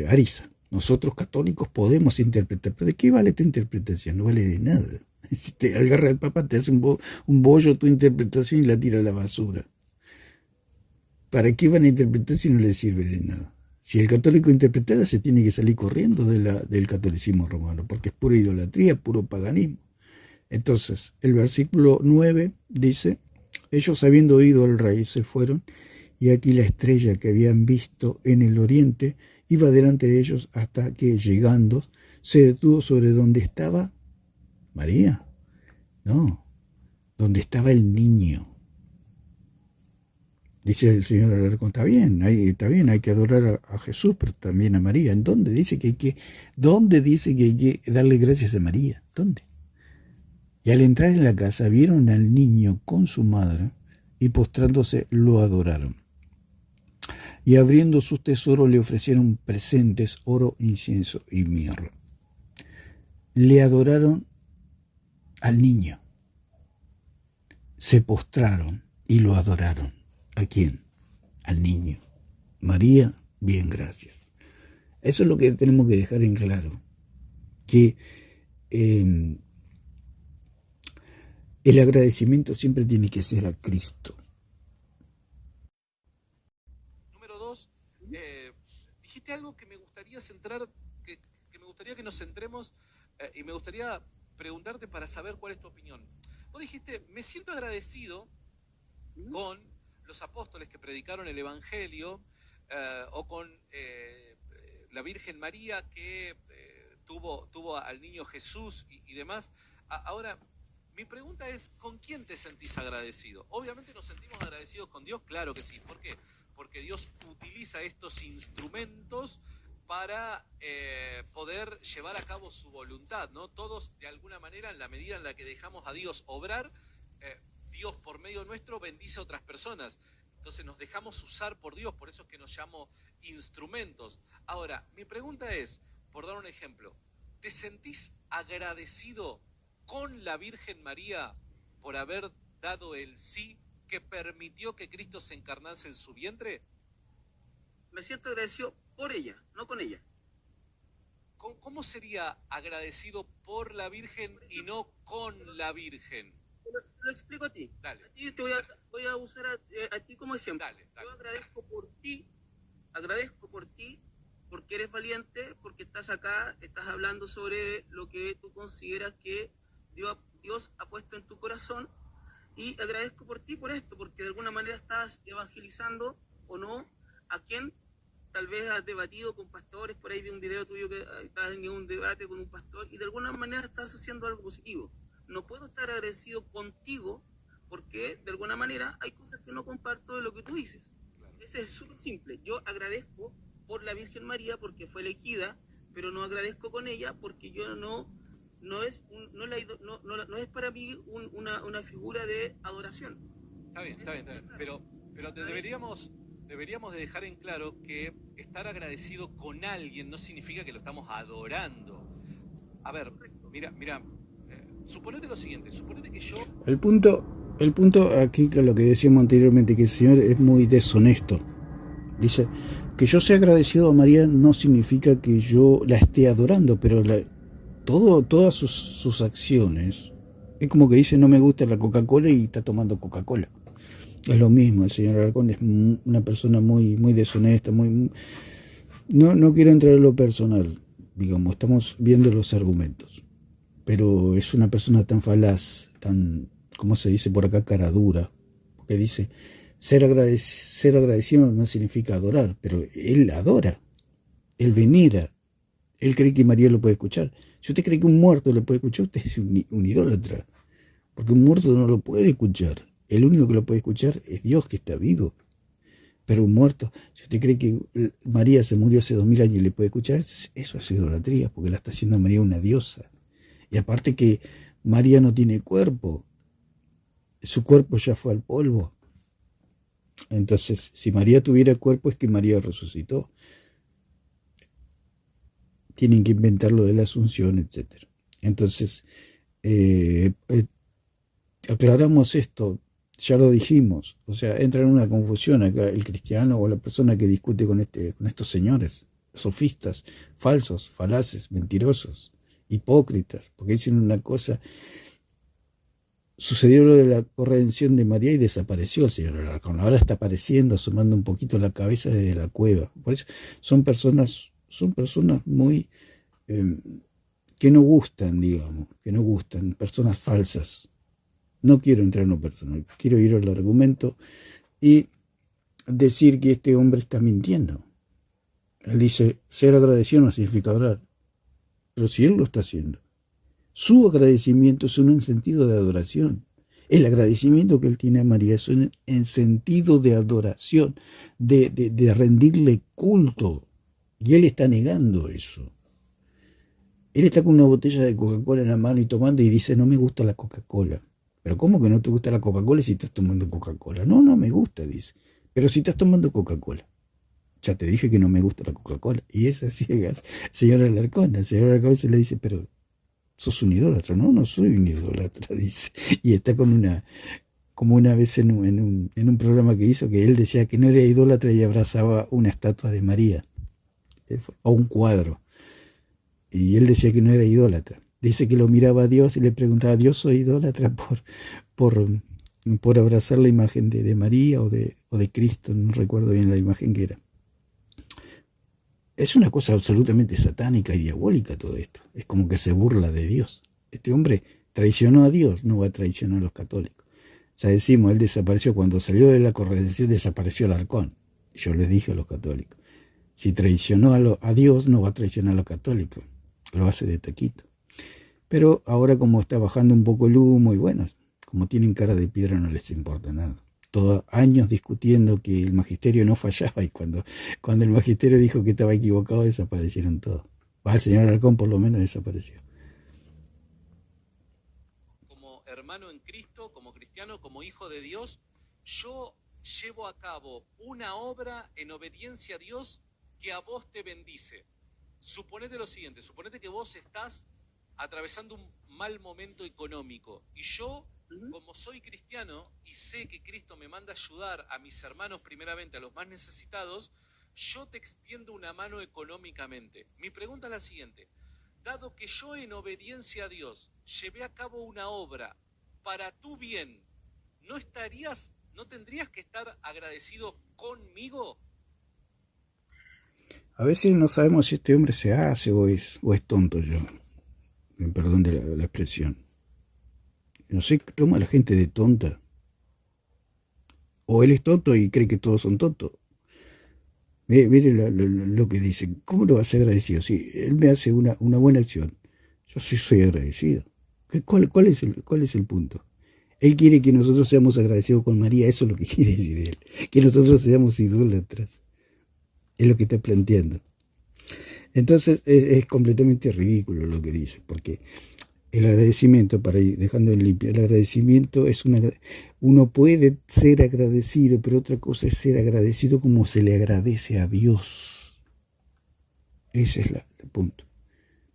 Ariza. Nosotros católicos podemos interpretar, pero ¿de qué vale tu interpretación? No vale de nada. Si te agarra el Papa, te hace un bollo tu interpretación y la tira a la basura. ¿Para qué van a interpretar si no les sirve de nada? Si el católico interpretara, se tiene que salir corriendo del catolicismo romano, porque es pura idolatría, puro paganismo. Entonces, el versículo 9 dice, ellos habiendo oído al rey se fueron, y aquí la estrella que habían visto en el oriente iba delante de ellos hasta que, llegando, se detuvo sobre donde estaba María. No, donde estaba el niño. Dice el señor Alarcón, está bien, hay que adorar a Jesús, pero también a María. ¿En dónde dice que hay que darle gracias a María? ¿Dónde? Y al entrar en la casa vieron al niño con su madre y postrándose lo adoraron. Y abriendo sus tesoros le ofrecieron presentes, oro, incienso y mirra. Le adoraron al niño. Se postraron y lo adoraron. ¿A quién? Al niño. María, bien, gracias. Eso es lo que tenemos que dejar en claro. Que el agradecimiento siempre tiene que ser a Cristo. Número 2, dijiste algo que me gustaría centrar, que me gustaría que nos centremos y me gustaría preguntarte para saber cuál es tu opinión. Vos dijiste, me siento agradecido con los apóstoles que predicaron el Evangelio o con la Virgen María que tuvo al niño Jesús y demás. Ahora, mi pregunta es, ¿con quién te sentís agradecido? Obviamente nos sentimos agradecidos con Dios, claro que sí. ¿Por qué? Porque Dios utiliza estos instrumentos para poder llevar a cabo su voluntad, ¿no? Todos, de alguna manera, en la medida en la que dejamos a Dios obrar, Dios por medio nuestro bendice a otras personas. Entonces nos dejamos usar por Dios, por eso es que nos llamo instrumentos. Ahora, mi pregunta es, por dar un ejemplo, ¿te sentís agradecido con la Virgen María por haber dado el sí que permitió que Cristo se encarnase en su vientre? Me siento agradecido por ella, no con ella. ¿Cómo sería agradecido por la Virgen y no con la Virgen? Te lo explico a ti. Dale. A ti te voy a usar a ti como ejemplo. Dale. Yo agradezco por ti, porque eres valiente, porque estás acá, estás hablando sobre lo que tú consideras que Dios ha puesto en tu corazón, y agradezco por ti por esto, porque de alguna manera estás evangelizando o no a quien tal vez has debatido con pastores. Por ahí vi un video tuyo que estás en un debate con un pastor y de alguna manera estás haciendo algo positivo. No puedo estar agradecido contigo porque de alguna manera hay cosas que no comparto de lo que tú dices. Ese es súper simple. Yo agradezco por la Virgen María porque fue elegida, pero no agradezco con ella porque yo no es para mí una figura de adoración. Está bien. Pero deberíamos de dejar en claro que estar agradecido con alguien no significa que lo estamos adorando. A ver, mira, suponete lo siguiente, suponete que yo... El punto aquí, que lo que decíamos anteriormente, que el Señor es muy deshonesto. Dice, que yo sea agradecido a María no significa que yo la esté adorando, pero todas sus acciones, es como que dice, no me gusta la Coca-Cola y está tomando Coca-Cola. Es lo mismo, el señor Alarcón es una persona muy deshonesta, no quiero entrar en lo personal, digamos, estamos viendo los argumentos, pero es una persona tan falaz, tan, ¿cómo se dice por acá? Cara dura, porque dice, ser agradecido no significa adorar, pero él adora, él venera, él cree que María lo puede escuchar. Si usted cree que un muerto lo puede escuchar, usted es un idólatra, porque un muerto no lo puede escuchar. El único que lo puede escuchar es Dios, que está vivo. Pero un muerto, si usted cree que María se murió hace 2000 años y le puede escuchar, eso es idolatría, porque la está haciendo María una diosa. Y aparte que María no tiene cuerpo, su cuerpo ya fue al polvo. Entonces, si María tuviera cuerpo, es que María resucitó. Tienen que inventar lo de la Asunción, etc. Entonces, aclaramos esto. Ya lo dijimos, o sea, entra en una confusión acá el cristiano o la persona que discute con estos señores, sofistas, falsos, falaces, mentirosos, hipócritas, porque dicen una cosa. Sucedió lo de la redención de María y desapareció el señor Alarcón. Ahora está apareciendo, asomando un poquito la cabeza desde la cueva. Por eso son personas muy que no gustan, digamos, personas falsas. No quiero entrar en lo personal, quiero ir al argumento y decir que este hombre está mintiendo. Él dice, ser agradecido no significa adorar, pero si él lo está haciendo, su agradecimiento es un sentido de adoración. El agradecimiento que él tiene a María es en sentido de adoración, de rendirle culto, y él está negando eso. Él está con una botella de Coca-Cola en la mano y tomando y dice, no me gusta la Coca-Cola. Pero ¿cómo que no te gusta la Coca-Cola si estás tomando Coca-Cola? No me gusta, dice. Pero si estás tomando Coca-Cola. Ya te dije que no me gusta la Coca-Cola. Y es así, señor Alarcón. El señor Alarcón se le dice, pero sos un idólatra. No soy un idólatra, dice. Y está como una vez en un programa que hizo, que él decía que no era idólatra y abrazaba una estatua de María. O un cuadro. Y él decía que no era idólatra. Dice que lo miraba a Dios y le preguntaba, ¿Dios soy idólatra por abrazar la imagen de María o de Cristo? No recuerdo bien la imagen que era. Es una cosa absolutamente satánica y diabólica todo esto. Es como que se burla de Dios. Este hombre traicionó a Dios, no va a traicionar a los católicos. O sea, decimos, él desapareció. Cuando salió de la corredención, desapareció Alarcón. Yo les dije a los católicos, si traicionó a Dios, no va a traicionar a los católicos. Lo hace de taquito. Pero ahora como está bajando un poco el humo y bueno, como tienen cara de piedra no les importa nada. Todos años discutiendo que el magisterio no fallaba y cuando el magisterio dijo que estaba equivocado desaparecieron todos. El señor Alarcón por lo menos desapareció. Como hermano en Cristo, como cristiano, como hijo de Dios, yo llevo a cabo una obra en obediencia a Dios que a vos te bendice. Suponete lo siguiente, suponete que vos estás atravesando un mal momento económico y yo, como soy cristiano y sé que Cristo me manda ayudar a mis hermanos primeramente, a los más necesitados, yo te extiendo una mano económicamente. Mi pregunta es la siguiente: dado que yo en obediencia a Dios llevé a cabo una obra para tu bien, ¿no tendrías que estar agradecido conmigo? A veces no sabemos si este hombre se hace o es tonto yo. Perdón de la expresión. No sé, toma a la gente de tonta. O él es tonto y cree que todos son tontos. Mire lo que dice. ¿Cómo lo va a ser agradecido? Si él me hace una buena acción, yo sí soy agradecido. ¿Cuál es el punto? Él quiere que nosotros seamos agradecidos con María. Eso es lo que quiere decir él. Que nosotros seamos idólatras. Es lo que está planteando. Entonces es completamente ridículo lo que dice, porque el agradecimiento, para ir dejando en limpio, el agradecimiento es uno puede ser agradecido, pero otra cosa es ser agradecido como se le agradece a Dios. Ese es el punto.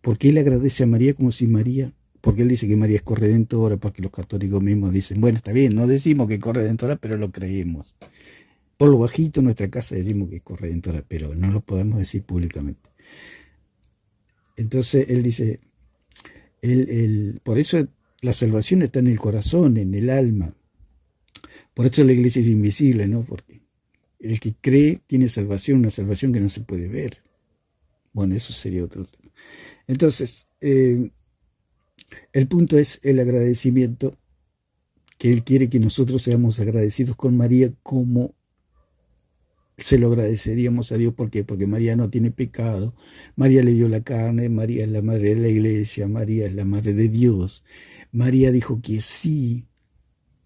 Porque él agradece a María como si María, porque él dice que María es corredentora, porque los católicos mismos dicen, bueno, está bien, no decimos que es corredentora, pero lo creemos. Por lo bajito en nuestra casa decimos que es corredentora, pero no lo podemos decir públicamente. Entonces él dice, por eso la salvación está en el corazón, en el alma. Por eso la iglesia es invisible, ¿no? Porque el que cree tiene salvación, una salvación que no se puede ver. Bueno, eso sería otro tema. Entonces, el punto es el agradecimiento, que él quiere que nosotros seamos agradecidos con María como se lo agradeceríamos a Dios. ¿Por qué? Porque María no tiene pecado, María le dio la carne, María es la madre de la iglesia, María es la madre de Dios, María dijo que sí,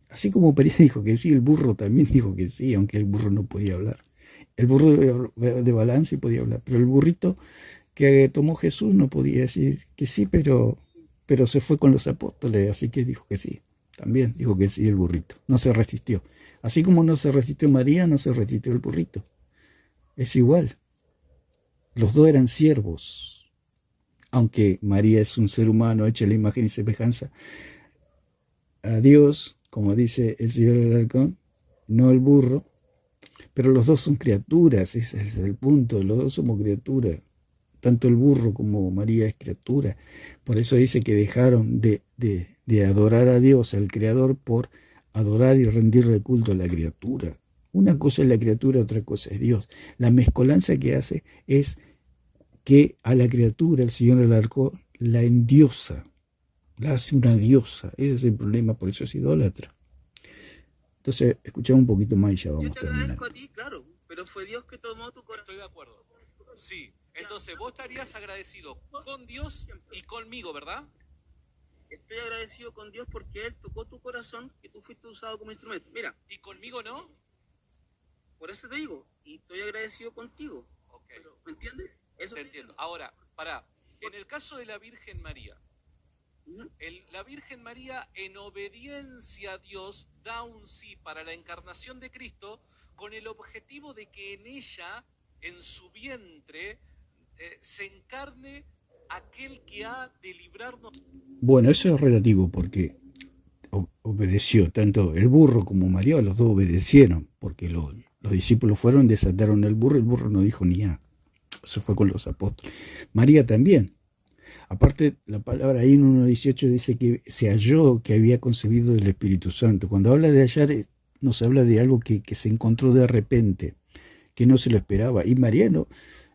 así como María dijo que sí, el burro también dijo que sí, aunque el burro no podía hablar. El burro de balance sí podía hablar, pero el burrito que tomó Jesús no podía decir que sí, pero se fue con los apóstoles, así que dijo que sí, también dijo que sí el burrito, no se resistió. Así como no se resistió María, no se resistió el burrito. Es igual. Los dos eran siervos. Aunque María es un ser humano hecho a la imagen y semejanza a Dios, como dice el señor Alarcón, no el burro, pero los dos son criaturas, ese es el punto, los dos somos criaturas. Tanto el burro como María es criatura. Por eso dice que dejaron de adorar a Dios, al Creador, por adorar y rendirle culto a la criatura. Una cosa es la criatura, otra cosa es Dios. La mezcolanza que hace es que a la criatura el Señor Alarcón la endiosa, la hace una diosa. Ese es el problema, por eso es idólatra. Entonces, escuchamos un poquito más y ya vamos a terminar. Yo te agradezco a ti, claro, pero fue Dios que tomó tu corazón. Estoy de acuerdo. Sí, entonces vos estarías agradecido con Dios y conmigo, ¿verdad? Estoy agradecido con Dios porque Él tocó tu corazón, que tú fuiste usado como instrumento. Mira. ¿Y conmigo no? Por eso te digo, y estoy agradecido contigo. Ok. ¿Me entiendes? Eso te entiendo. Ahora, en el caso de la Virgen María, la Virgen María en obediencia a Dios da un sí para la encarnación de Cristo con el objetivo de que en ella, en su vientre, se encarne aquel que ha de librarnos. Bueno, eso es relativo porque obedeció tanto el burro como María, los dos obedecieron, porque los discípulos fueron, desataron el burro no dijo ni nada, se fue con los apóstoles. María también. Aparte, la palabra ahí en 1.18 dice que se halló que había concebido del Espíritu Santo. Cuando habla de hallar, nos habla de algo que se encontró de repente, que no se lo esperaba. Y María no.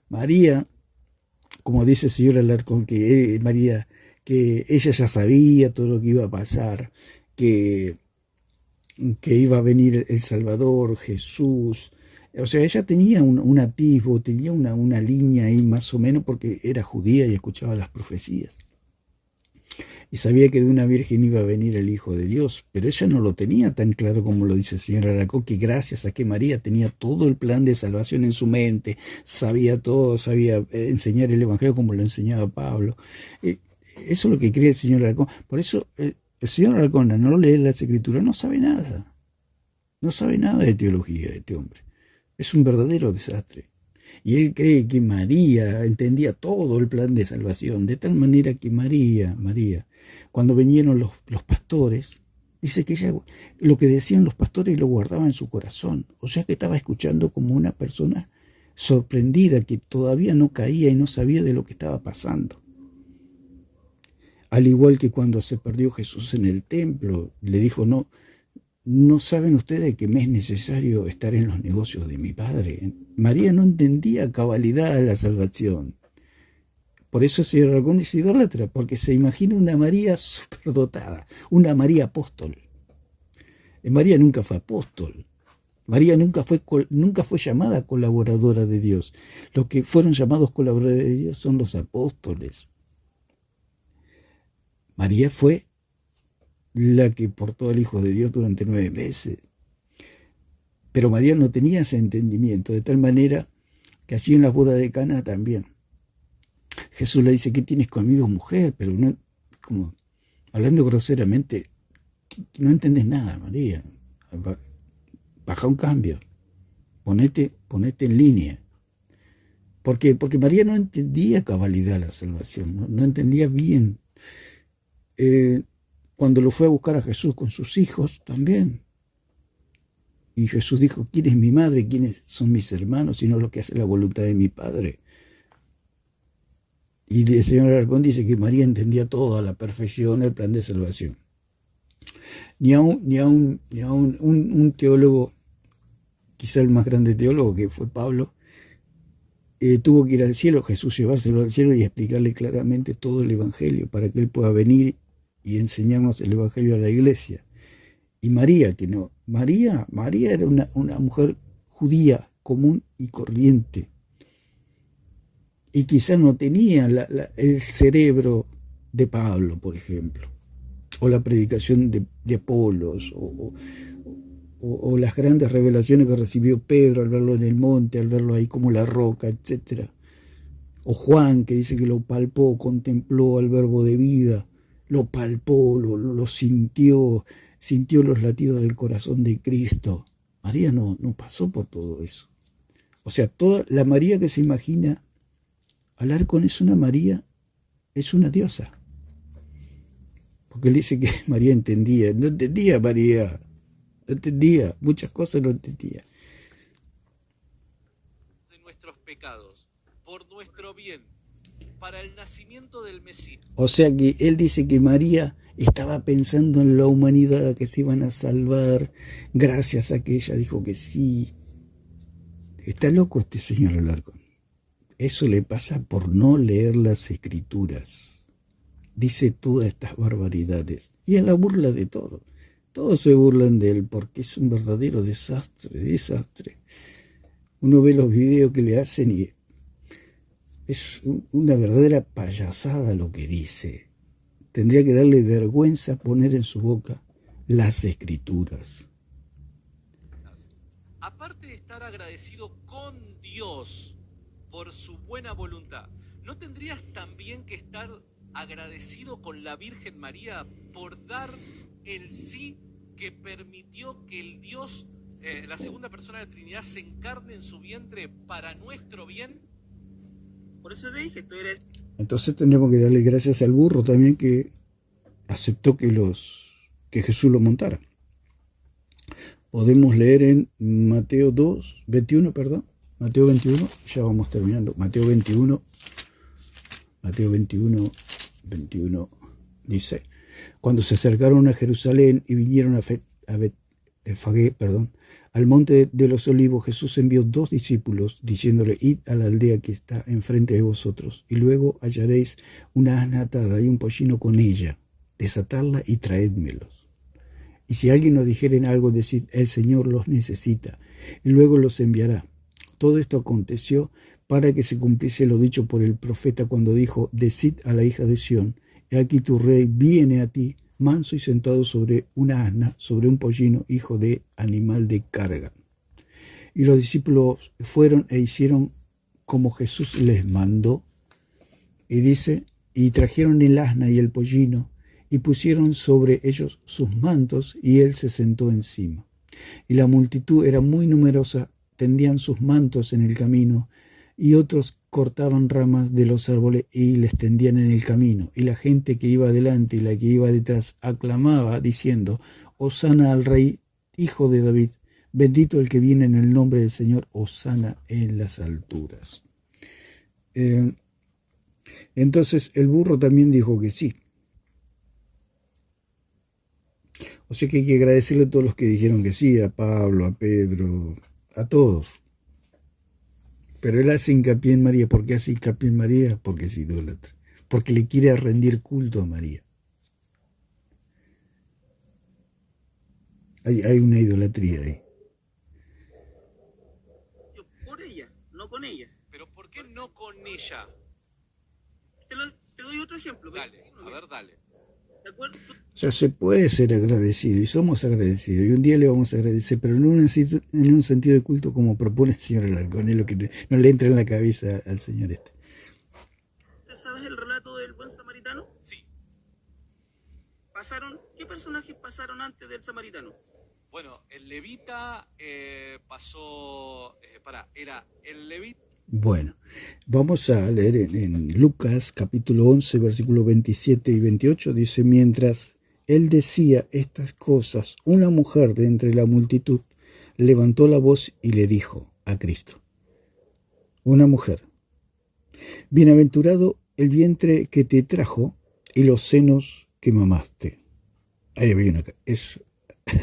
María, como dice el señor Alarcón, que María, que ella ya sabía todo lo que iba a pasar, que iba a venir el Salvador, Jesús. O sea, ella tenía un atisbo, tenía una línea ahí más o menos, porque era judía y escuchaba las profecías. Y sabía que de una virgen iba a venir el Hijo de Dios, pero ella no lo tenía tan claro como lo dice el señor Alarcón, que gracias a que María tenía todo el plan de salvación en su mente, sabía todo, sabía enseñar el Evangelio como lo enseñaba Pablo. Eso es lo que cree el señor Alarcón. Por eso el señor Alarcón, al no leer las Escrituras, no sabe nada. No sabe nada de teología este hombre. Es un verdadero desastre. Y él cree que María entendía todo el plan de salvación, de tal manera que María, cuando vinieron los pastores, dice que ella lo que decían los pastores lo guardaba en su corazón. O sea que estaba escuchando como una persona sorprendida que todavía no caía y no sabía de lo que estaba pasando. Al igual que cuando se perdió Jesús en el templo, le dijo, ¿no saben ustedes que me es necesario estar en los negocios de mi padre? María no entendía a cabalidad la salvación. Por eso se Aragón es idólatra, porque se imagina una María superdotada, una María apóstol. María nunca fue apóstol. María nunca fue llamada colaboradora de Dios. Los que fueron llamados colaboradores de Dios son los apóstoles. María fue la que portó al Hijo de Dios durante 9 meses. Pero María no tenía ese entendimiento, de tal manera que allí en la boda de Caná también. Jesús le dice, ¿qué tienes conmigo, mujer? Pero no, como hablando groseramente, no entendés nada, María. Baja un cambio. Ponete en línea. ¿Por qué? Porque María no entendía a cabalidad la salvación, no entendía bien. Cuando lo fue a buscar a Jesús con sus hijos también. Y Jesús dijo, ¿quién es mi madre? ¿Quiénes son mis hermanos? Sino lo que hace la voluntad de mi Padre. Y el señor Alarcón dice que María entendía todo a la perfección el plan de salvación. Ni aun un teólogo, quizá el más grande teólogo que fue Pablo, tuvo que ir al cielo, Jesús llevárselo al cielo y explicarle claramente todo el Evangelio para que él pueda venir y enseñarnos el Evangelio a la iglesia. Y María, que no. María era una mujer judía común y corriente. Y quizá no tenía el cerebro de Pablo, por ejemplo, o la predicación de Apolos, o las grandes revelaciones que recibió Pedro al verlo en el monte, al verlo ahí como la roca, etc. O Juan, que dice que lo palpó, contempló al verbo de vida, lo palpó, lo sintió los latidos del corazón de Cristo. María no pasó por todo eso. O sea, toda la María que se imagina Alarcón es una María, es una diosa. Porque él dice que María entendía. No entendía María. No entendía. Muchas cosas no entendía. De nuestros pecados, por nuestro bien, para el nacimiento del Mesías. O sea que él dice que María estaba pensando en la humanidad, que se iban a salvar, gracias a que ella dijo que sí. Está loco este señor Alarcón. Eso le pasa por no leer las Escrituras. Dice todas estas barbaridades. Y a la burla de todo. Todos se burlan de él porque es un verdadero desastre. Uno ve los videos que le hacen y es una verdadera payasada lo que dice. Tendría que darle vergüenza poner en su boca las Escrituras. Aparte de estar agradecido con Dios por su buena voluntad, ¿no tendrías también que estar agradecido con la Virgen María por dar el sí que permitió que el Dios, la segunda persona de la Trinidad, se encarne en su vientre para nuestro bien? Por eso te dije, tú eres... Entonces tendremos que darle gracias al burro también que aceptó que Jesús lo montara. Podemos leer en Mateo 21, ya vamos terminando. Mateo 21 dice, cuando se acercaron a Jerusalén y vinieron a Betfagé, al monte de los olivos, Jesús envió 2 discípulos, diciéndole, id a la aldea que está enfrente de vosotros, y luego hallaréis una asna atada y un pollino con ella, desatadla y traédmelos. Y si alguien os dijere algo, decid, el Señor los necesita, y luego los enviará. Todo esto aconteció para que se cumpliese lo dicho por el profeta cuando dijo, decid a la hija de Sión, he aquí tu rey viene a ti, manso y sentado sobre una asna, sobre un pollino, hijo de animal de carga. Y los discípulos fueron e hicieron como Jesús les mandó. Y dice, y trajeron el asna y el pollino, y pusieron sobre ellos sus mantos, y él se sentó encima. Y la multitud era muy numerosa, tendían sus mantos en el camino, y otros cortaban ramas de los árboles y les tendían en el camino. Y la gente que iba adelante y la que iba detrás aclamaba, diciendo: Hosana al Rey, hijo de David, bendito el que viene en el nombre del Señor, hosana en las alturas. Entonces el burro también dijo que sí. O sea que hay que agradecerle a todos los que dijeron que sí, a Pablo, a Pedro, a todos. Pero él hace hincapié en María. ¿Por qué hace hincapié en María? Porque es idólatra. Porque le quiere rendir culto a María. Hay una idolatría ahí. Por ella, no con ella. Pero ¿por qué no con ella? Te doy otro ejemplo. Dale, a ver, dale. ¿De acuerdo? O sea, se puede ser agradecido y somos agradecidos. Y un día le vamos a agradecer, pero no en un sentido de culto como propone el señor Alarcón. Es lo que no le entra en la cabeza al señor este. ¿Usted sabe el relato del buen samaritano? Sí. ¿Qué personajes pasaron antes del samaritano? Bueno, el levita pasó... era el levita... Bueno, vamos a leer en Lucas capítulo 11, versículos 27 y 28. Dice: mientras él decía estas cosas, una mujer de entre la multitud levantó la voz y le dijo a Cristo, una mujer: bienaventurado el vientre que te trajo y los senos que mamaste. Ahí había una...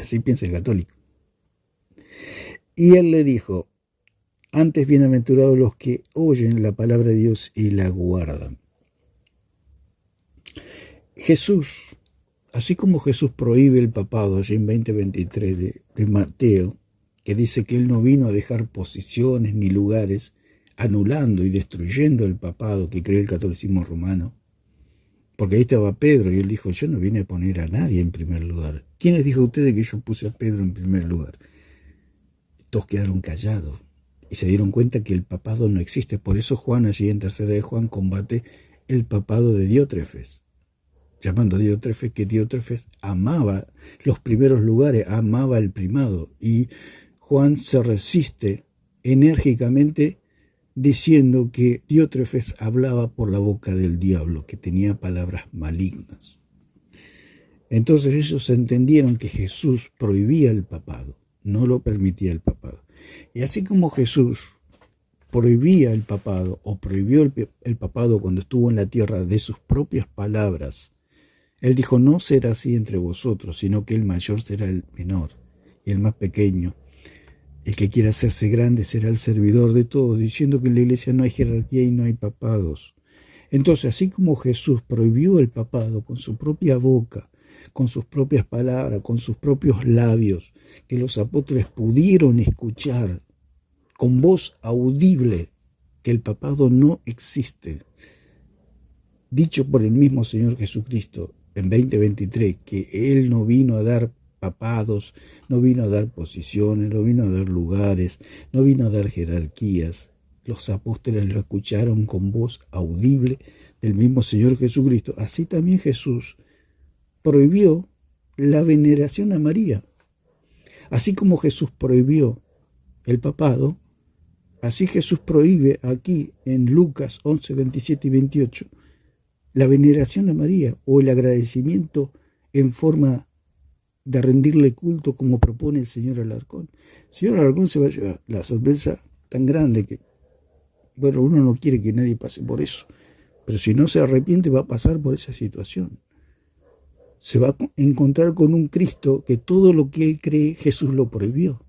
así piensa el católico. Y él le dijo: antes bienaventurados los que oyen la palabra de Dios y la guardan. Jesús, así como Jesús prohíbe el papado, allí en 20:23 de Mateo, que dice que él no vino a dejar posiciones ni lugares, anulando y destruyendo el papado que cree el catolicismo romano, porque ahí estaba Pedro y él dijo: yo no vine a poner a nadie en primer lugar. ¿Quiénes dijo ustedes que yo puse a Pedro en primer lugar? Todos quedaron callados y se dieron cuenta que el papado no existe. Por eso Juan, allí en 3 de Juan, combate el papado de Diótrefes, llamando a Diótrefes que Diótrefes amaba los primeros lugares, amaba el primado. Y Juan se resiste enérgicamente diciendo que Diótrefes hablaba por la boca del diablo, que tenía palabras malignas. Entonces ellos entendieron que Jesús prohibía el papado, no lo permitía el papado. Y así como Jesús prohibía el papado, o prohibió el papado cuando estuvo en la tierra de sus propias palabras, él dijo: no será así entre vosotros, sino que el mayor será el menor, y el más pequeño, el que quiera hacerse grande, será el servidor de todos, diciendo que en la iglesia no hay jerarquía y no hay papados. Entonces, así como Jesús prohibió el papado con su propia boca, con sus propias palabras, con sus propios labios, que los apóstoles pudieron escuchar con voz audible que el papado no existe, dicho por el mismo Señor Jesucristo en 20:23, que Él no vino a dar papados, no vino a dar posiciones, no vino a dar lugares, no vino a dar jerarquías. Los apóstoles lo escucharon con voz audible del mismo Señor Jesucristo. Así también Jesús prohibió la veneración a María. Así como Jesús prohibió el papado, así Jesús prohíbe aquí en Lucas 11, 27 y 28 la veneración a María, o el agradecimiento en forma de rendirle culto, como propone el señor Alarcón. El señor Alarcón se va a llevar la sorpresa tan grande que, bueno, uno no quiere que nadie pase por eso, pero si no se arrepiente va a pasar por esa situación. Se va a encontrar con un Cristo que todo lo que él cree, Jesús lo prohibió.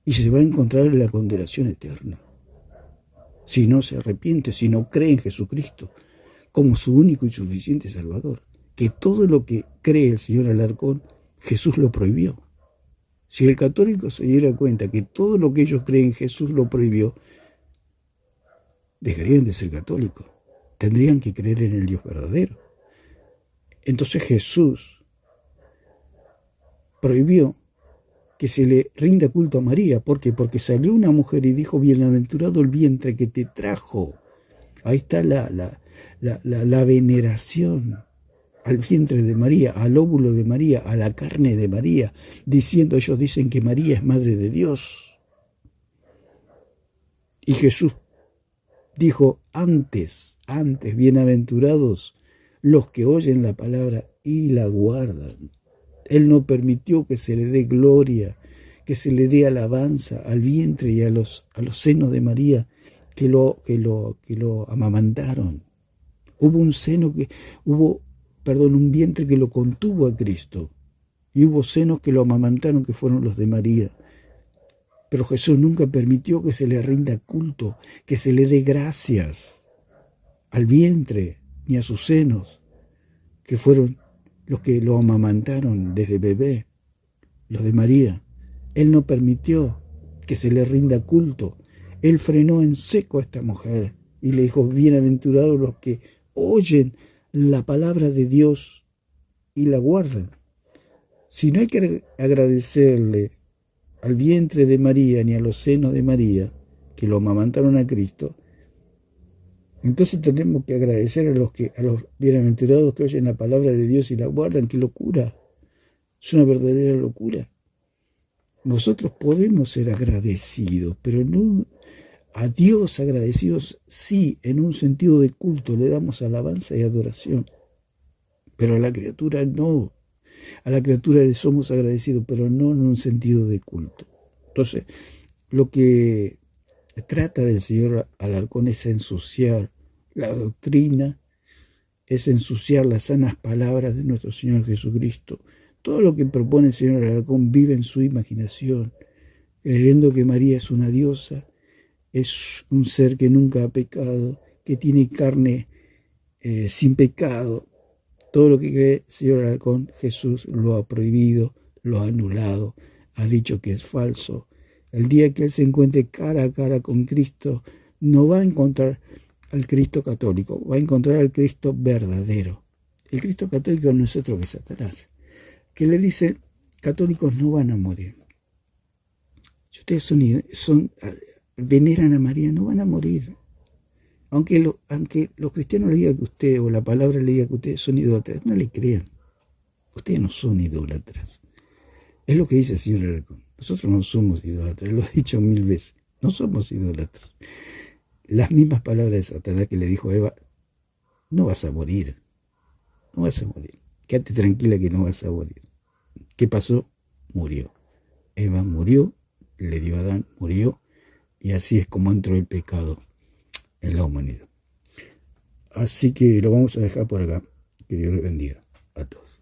Y se va a encontrar en la condenación eterna. Si no se arrepiente, si no cree en Jesucristo como su único y suficiente Salvador. Que todo lo que cree el señor Alarcón, Jesús lo prohibió. Si el católico se diera cuenta que todo lo que ellos creen, Jesús lo prohibió, dejarían de ser católicos. Tendrían que creer en el Dios verdadero. Entonces Jesús prohibió que se le rinda culto a María. ¿Por qué? Porque salió una mujer y dijo: bienaventurado el vientre que te trajo. Ahí está la veneración. al vientre de María, al óvulo de María, a la carne de María, diciendo, ellos dicen que María es madre de Dios. Y Jesús dijo, antes, bienaventurados los que oyen la palabra y la guardan. Él no permitió que se le dé gloria, que se le dé alabanza al vientre y a los senos de María que lo amamantaron. Hubo un vientre que lo contuvo a Cristo, y hubo senos que lo amamantaron, que fueron los de María. Pero Jesús nunca permitió que se le rinda culto, que se le dé gracias al vientre ni a sus senos, que fueron los que lo amamantaron desde bebé, los de María. Él no permitió que se le rinda culto. Él frenó en seco a esta mujer y le dijo, bienaventurados los que oyen la palabra de Dios y la guardan. Si no hay que agradecerle al vientre de María ni a los senos de María que lo amamantaron a Cristo, entonces tenemos que agradecer a los bienaventurados que oyen la palabra de Dios y la guardan. ¡Qué locura! Es una verdadera locura. Nosotros podemos ser agradecidos, pero no a Dios agradecidos, sí, en un sentido de culto, le damos alabanza y adoración, pero a la criatura no. A la criatura le somos agradecidos, pero no en un sentido de culto. Entonces, lo que trata del señor Alarcón es ensuciar la doctrina, es ensuciar las sanas palabras de nuestro Señor Jesucristo. Todo lo que propone el señor Alarcón vive en su imaginación, creyendo que María es una diosa, es un ser que nunca ha pecado, que tiene carne sin pecado. Todo lo que cree el señor Alarcón, Jesús lo ha prohibido, lo ha anulado, ha dicho que es falso. El día que él se encuentre cara a cara con Cristo, no va a encontrar al Cristo católico, va a encontrar al Cristo verdadero. El Cristo católico no es otro que Satanás, que le dice, católicos no van a morir. Si ustedes veneran a María, no van a morir. Aunque los cristianos le digan que ustedes, o la palabra le diga que ustedes son idólatras, no le crean. Ustedes no son idólatras. Es lo que dice el señor Alarcón. Nosotros no somos idólatras, lo he dicho 1000 veces. No somos idólatras. Las mismas palabras de Satanás que le dijo a Eva, no vas a morir. No vas a morir. Quédate tranquila que no vas a morir. ¿Qué pasó? Murió. Eva murió, le dio a Adán, murió, y así es como entró el pecado en la humanidad. Así que lo vamos a dejar por acá. Que Dios les bendiga a todos.